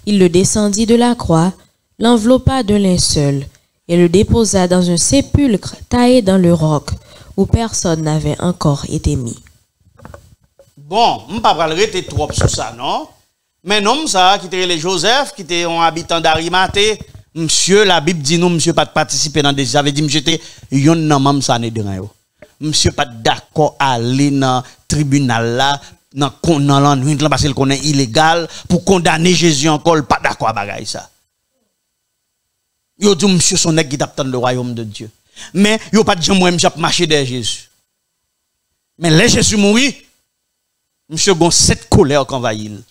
Il le descendit de la croix, l'enveloppa de linceul et le déposa dans un sépulcre taillé dans le roc où personne n'avait encore été mis. Bon, je ne vais pas parler trop sur ça, non? Mais non, ça, qui était les Joseph, qui était un habitant d'Arimathée, monsieur, la Bible dit nous, monsieur, pas de participer dans des. J'avais dit, monsieur, j'étais, yon nan mam ça n'est de rien. Monsieur, pas d'accord à aller dans le tribunal là, dans l'ennui, parce qu'il connaît illégal, pour condamner Jésus encore, pas d'accord à bagaille ça. Yo dit, monsieur, son nèg qui t'attend le royaume de Dieu. Mais, yo pas dit, moi, monsieur, marché derrière Jésus. Mais là, Jésus mourit. Monsieur gon cette colère qu'envahit.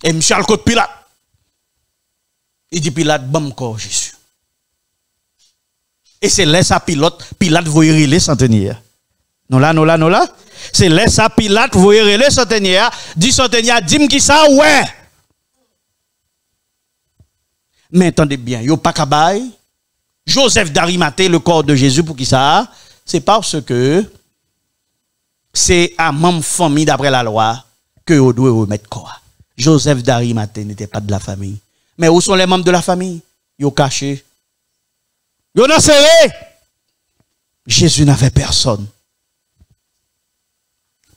Et monsieur al côté Pilate. Il dit Pilate bam corps Jésus. Et c'est là ça Pilate voyait les centenaires. Non là. C'est là ça Pilate voyait les centenaires, dit centenaire dis-moi qui ça ouais. Mais entendez bien, yo pas kabay. Joseph d'Arimathée le corps de Jésus pour qui ça? C'est parce que c'est à même famille d'après la loi que vous devez remettre quoi. Joseph d'Arimathée n'était pas de la famille. Mais où sont les membres de la famille? Ils ont caché. Ils ont serré. Jésus n'avait personne.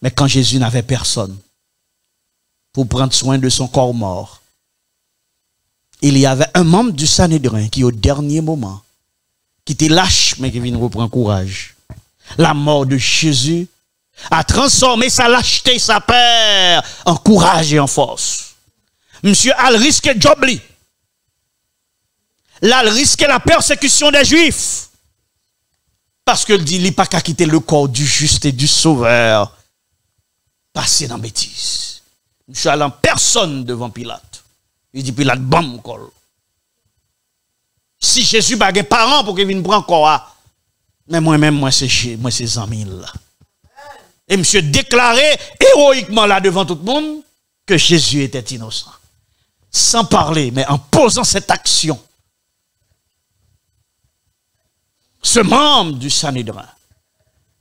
Mais quand Jésus n'avait personne pour prendre soin de son corps mort, il y avait un membre du Sanhédrin qui au dernier moment, qui était lâche mais qui vient reprendre courage. La mort de Jésus a transformé sa lâcheté, sa peur en courage et en force. Monsieur a risqué Jobli. Là, il risquait la persécution des Juifs. Parce qu'il dit, il n'a pas qu'à quitter le corps du juste et du sauveur. Passer dans bêtise. Monsieur allant personne devant Pilate. Il dit, Pilate, bam, col. Si Jésus n'a pas parents pour qu'il vienne prendre quoi, mais moi-même, moi, c'est 100 000 là. Et monsieur déclarait héroïquement là devant tout le monde que Jésus était innocent. Sans parler, mais en posant cette action. Ce membre du Sanhédrin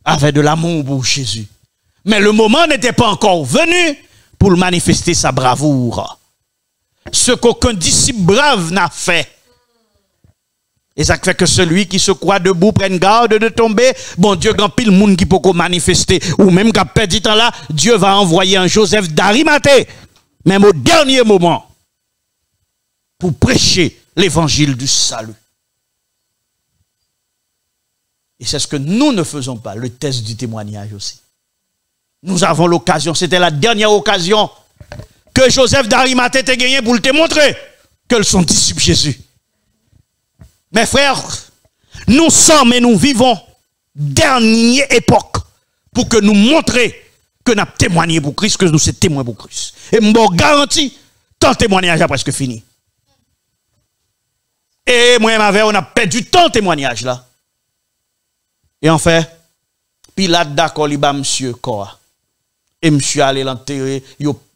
avait de l'amour pour Jésus. Mais le moment n'était pas encore venu pour manifester sa bravoure. Ce qu'aucun disciple brave n'a fait. Et ça fait que celui qui se croit debout prenne garde de tomber. Bon Dieu, grand pile monde qui peut manifester. Ou même qu'à perdu temps là, Dieu va envoyer un Joseph d'Arimathée. Même au dernier moment. Pour prêcher l'évangile du salut. Et c'est ce que nous ne faisons pas. Le test du témoignage aussi. Nous avons l'occasion. C'était la dernière occasion que Joseph d'Arimathée t'a gagné pour te montrer que son disciple Jésus. Mes frères, nous sommes et nous vivons dernière époque pour que nous montrions que nous avons témoigné pour Christ, que nous sommes témoins pour Christ. Et je vous garantis, tant témoignage a presque fini. Et moi, on a perdu tant de témoignage là. Et en fait, Pilate d'accord, il bat monsieur quoi. Et monsieur allait l'enterrer,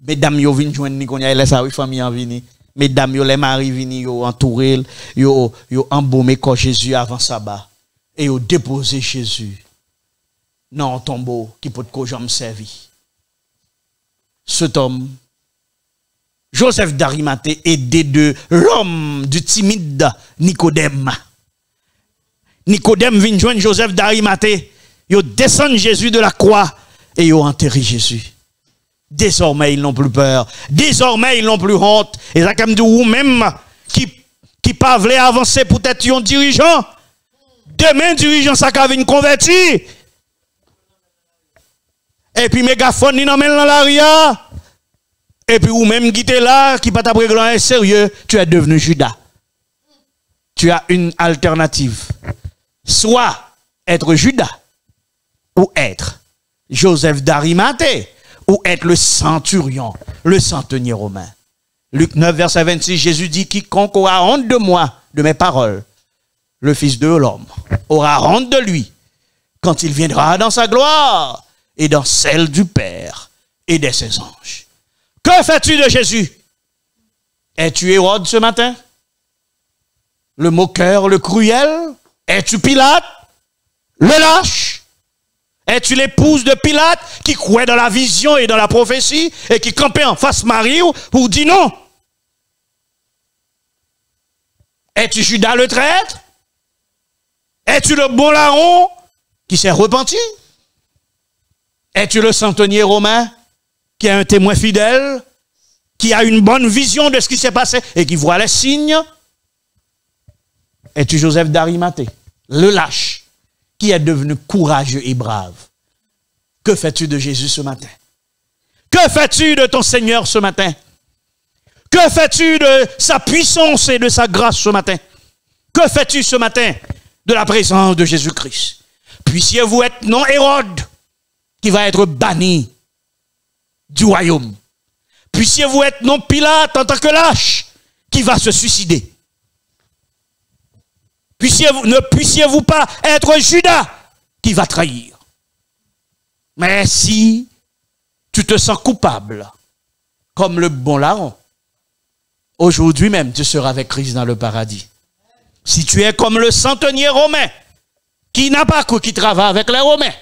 mesdames yo viennent joindre ni qu'on y a laissé sa famille en venir. Mesdames yo les maris vini yo entouré, yo embaumé corps Jésus avant sabbat et yo déposé Jésus dans un tombeau qui peut ko jamais servi. Cet homme Joseph d'Arimathée aidé de l'homme du timide Nicodème. Nicodème vient joindre Joseph d'Arimathée. Ils descendent Jésus de la croix et ils ont enterré Jésus. Désormais, ils n'ont plus peur. Désormais, ils n'ont plus honte. Et ça, comme dit, ou même qui pas voulu avancer pour être un dirigeant. Demain, dirigeant, ça va venir converti. Et puis, mégaphone, il n'emmène dans l'arrière. Et puis, ou même qui était là, qui pas t'après grand sérieux, tu es devenu Judas. Tu as une alternative. Soit être Judas, ou être Joseph d'Arimathée, ou être le centurion, le centenier romain. Luc 9, verset 26, Jésus dit, quiconque aura honte de moi, de mes paroles, le Fils de l'homme, aura honte de lui, quand il viendra dans sa gloire, et dans celle du Père, et de ses anges. Que fais-tu de Jésus? Es-tu Hérode ce matin? Le moqueur, le cruel? Es-tu Pilate? Le lâche? Es-tu l'épouse de Pilate qui croit dans la vision et dans la prophétie et qui campait en face Marie pour dire non? Es-tu Judas le traître? Es-tu le bon larron qui s'est repenti? Es-tu le centenier romain qui est un témoin fidèle, qui a une bonne vision de ce qui s'est passé et qui voit les signes? Es-tu Joseph d'Arimathée, le lâche, qui est devenu courageux et brave? Que fais-tu de Jésus ce matin? Que fais-tu de ton Seigneur ce matin? Que fais-tu de sa puissance et de sa grâce ce matin? Que fais-tu ce matin de la présence de Jésus-Christ? Puissiez-vous être non Hérode, qui va être banni du royaume. Puissiez-vous être non Pilate en tant que lâche, qui va se suicider. Ne puissiez-vous pas être Judas, qui va trahir. Mais si tu te sens coupable, comme le bon larron, aujourd'hui même tu seras avec Christ dans le paradis. Si tu es comme le centenier romain, qui n'a pas cru, qui travaille avec les Romains,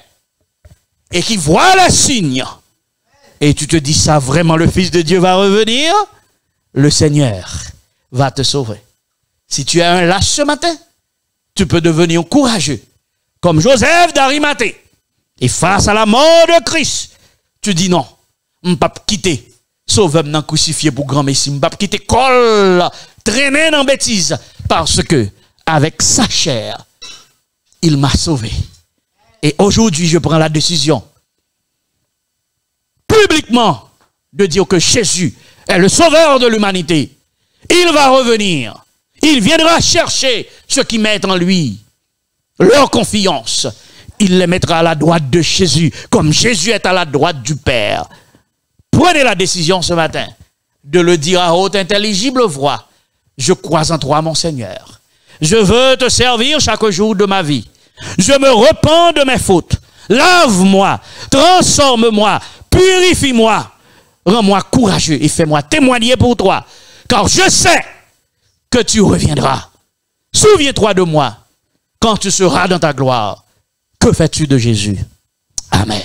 et qui voit les signes, et tu te dis ça, vraiment le Fils de Dieu va revenir, le Seigneur va te sauver. Si tu es un lâche ce matin, tu peux devenir courageux, comme Joseph d'Arimathée. Et face à la mort de Christ, tu dis non, je ne peux pas quitter, sauve-moi dans crucifié pour grand messie, je ne peux pas quitter col, traîner dans bêtise, parce que avec sa chair, il m'a sauvé. Et aujourd'hui, je prends la décision, publiquement, de dire que Jésus est le sauveur de l'humanité. Il va revenir. Il viendra chercher ceux qui mettent en lui leur confiance. Il les mettra à la droite de Jésus, comme Jésus est à la droite du Père. Prenez la décision ce matin de le dire à haute intelligible voix. Je crois en toi, mon Seigneur. Je veux te servir chaque jour de ma vie. Je me repens de mes fautes. Lave-moi, transforme-moi, purifie-moi. Rends-moi courageux et fais-moi témoigner pour toi. Car je sais que tu reviendras. Souviens-toi de moi quand tu seras dans ta gloire. Que fais-tu de Jésus? Amen.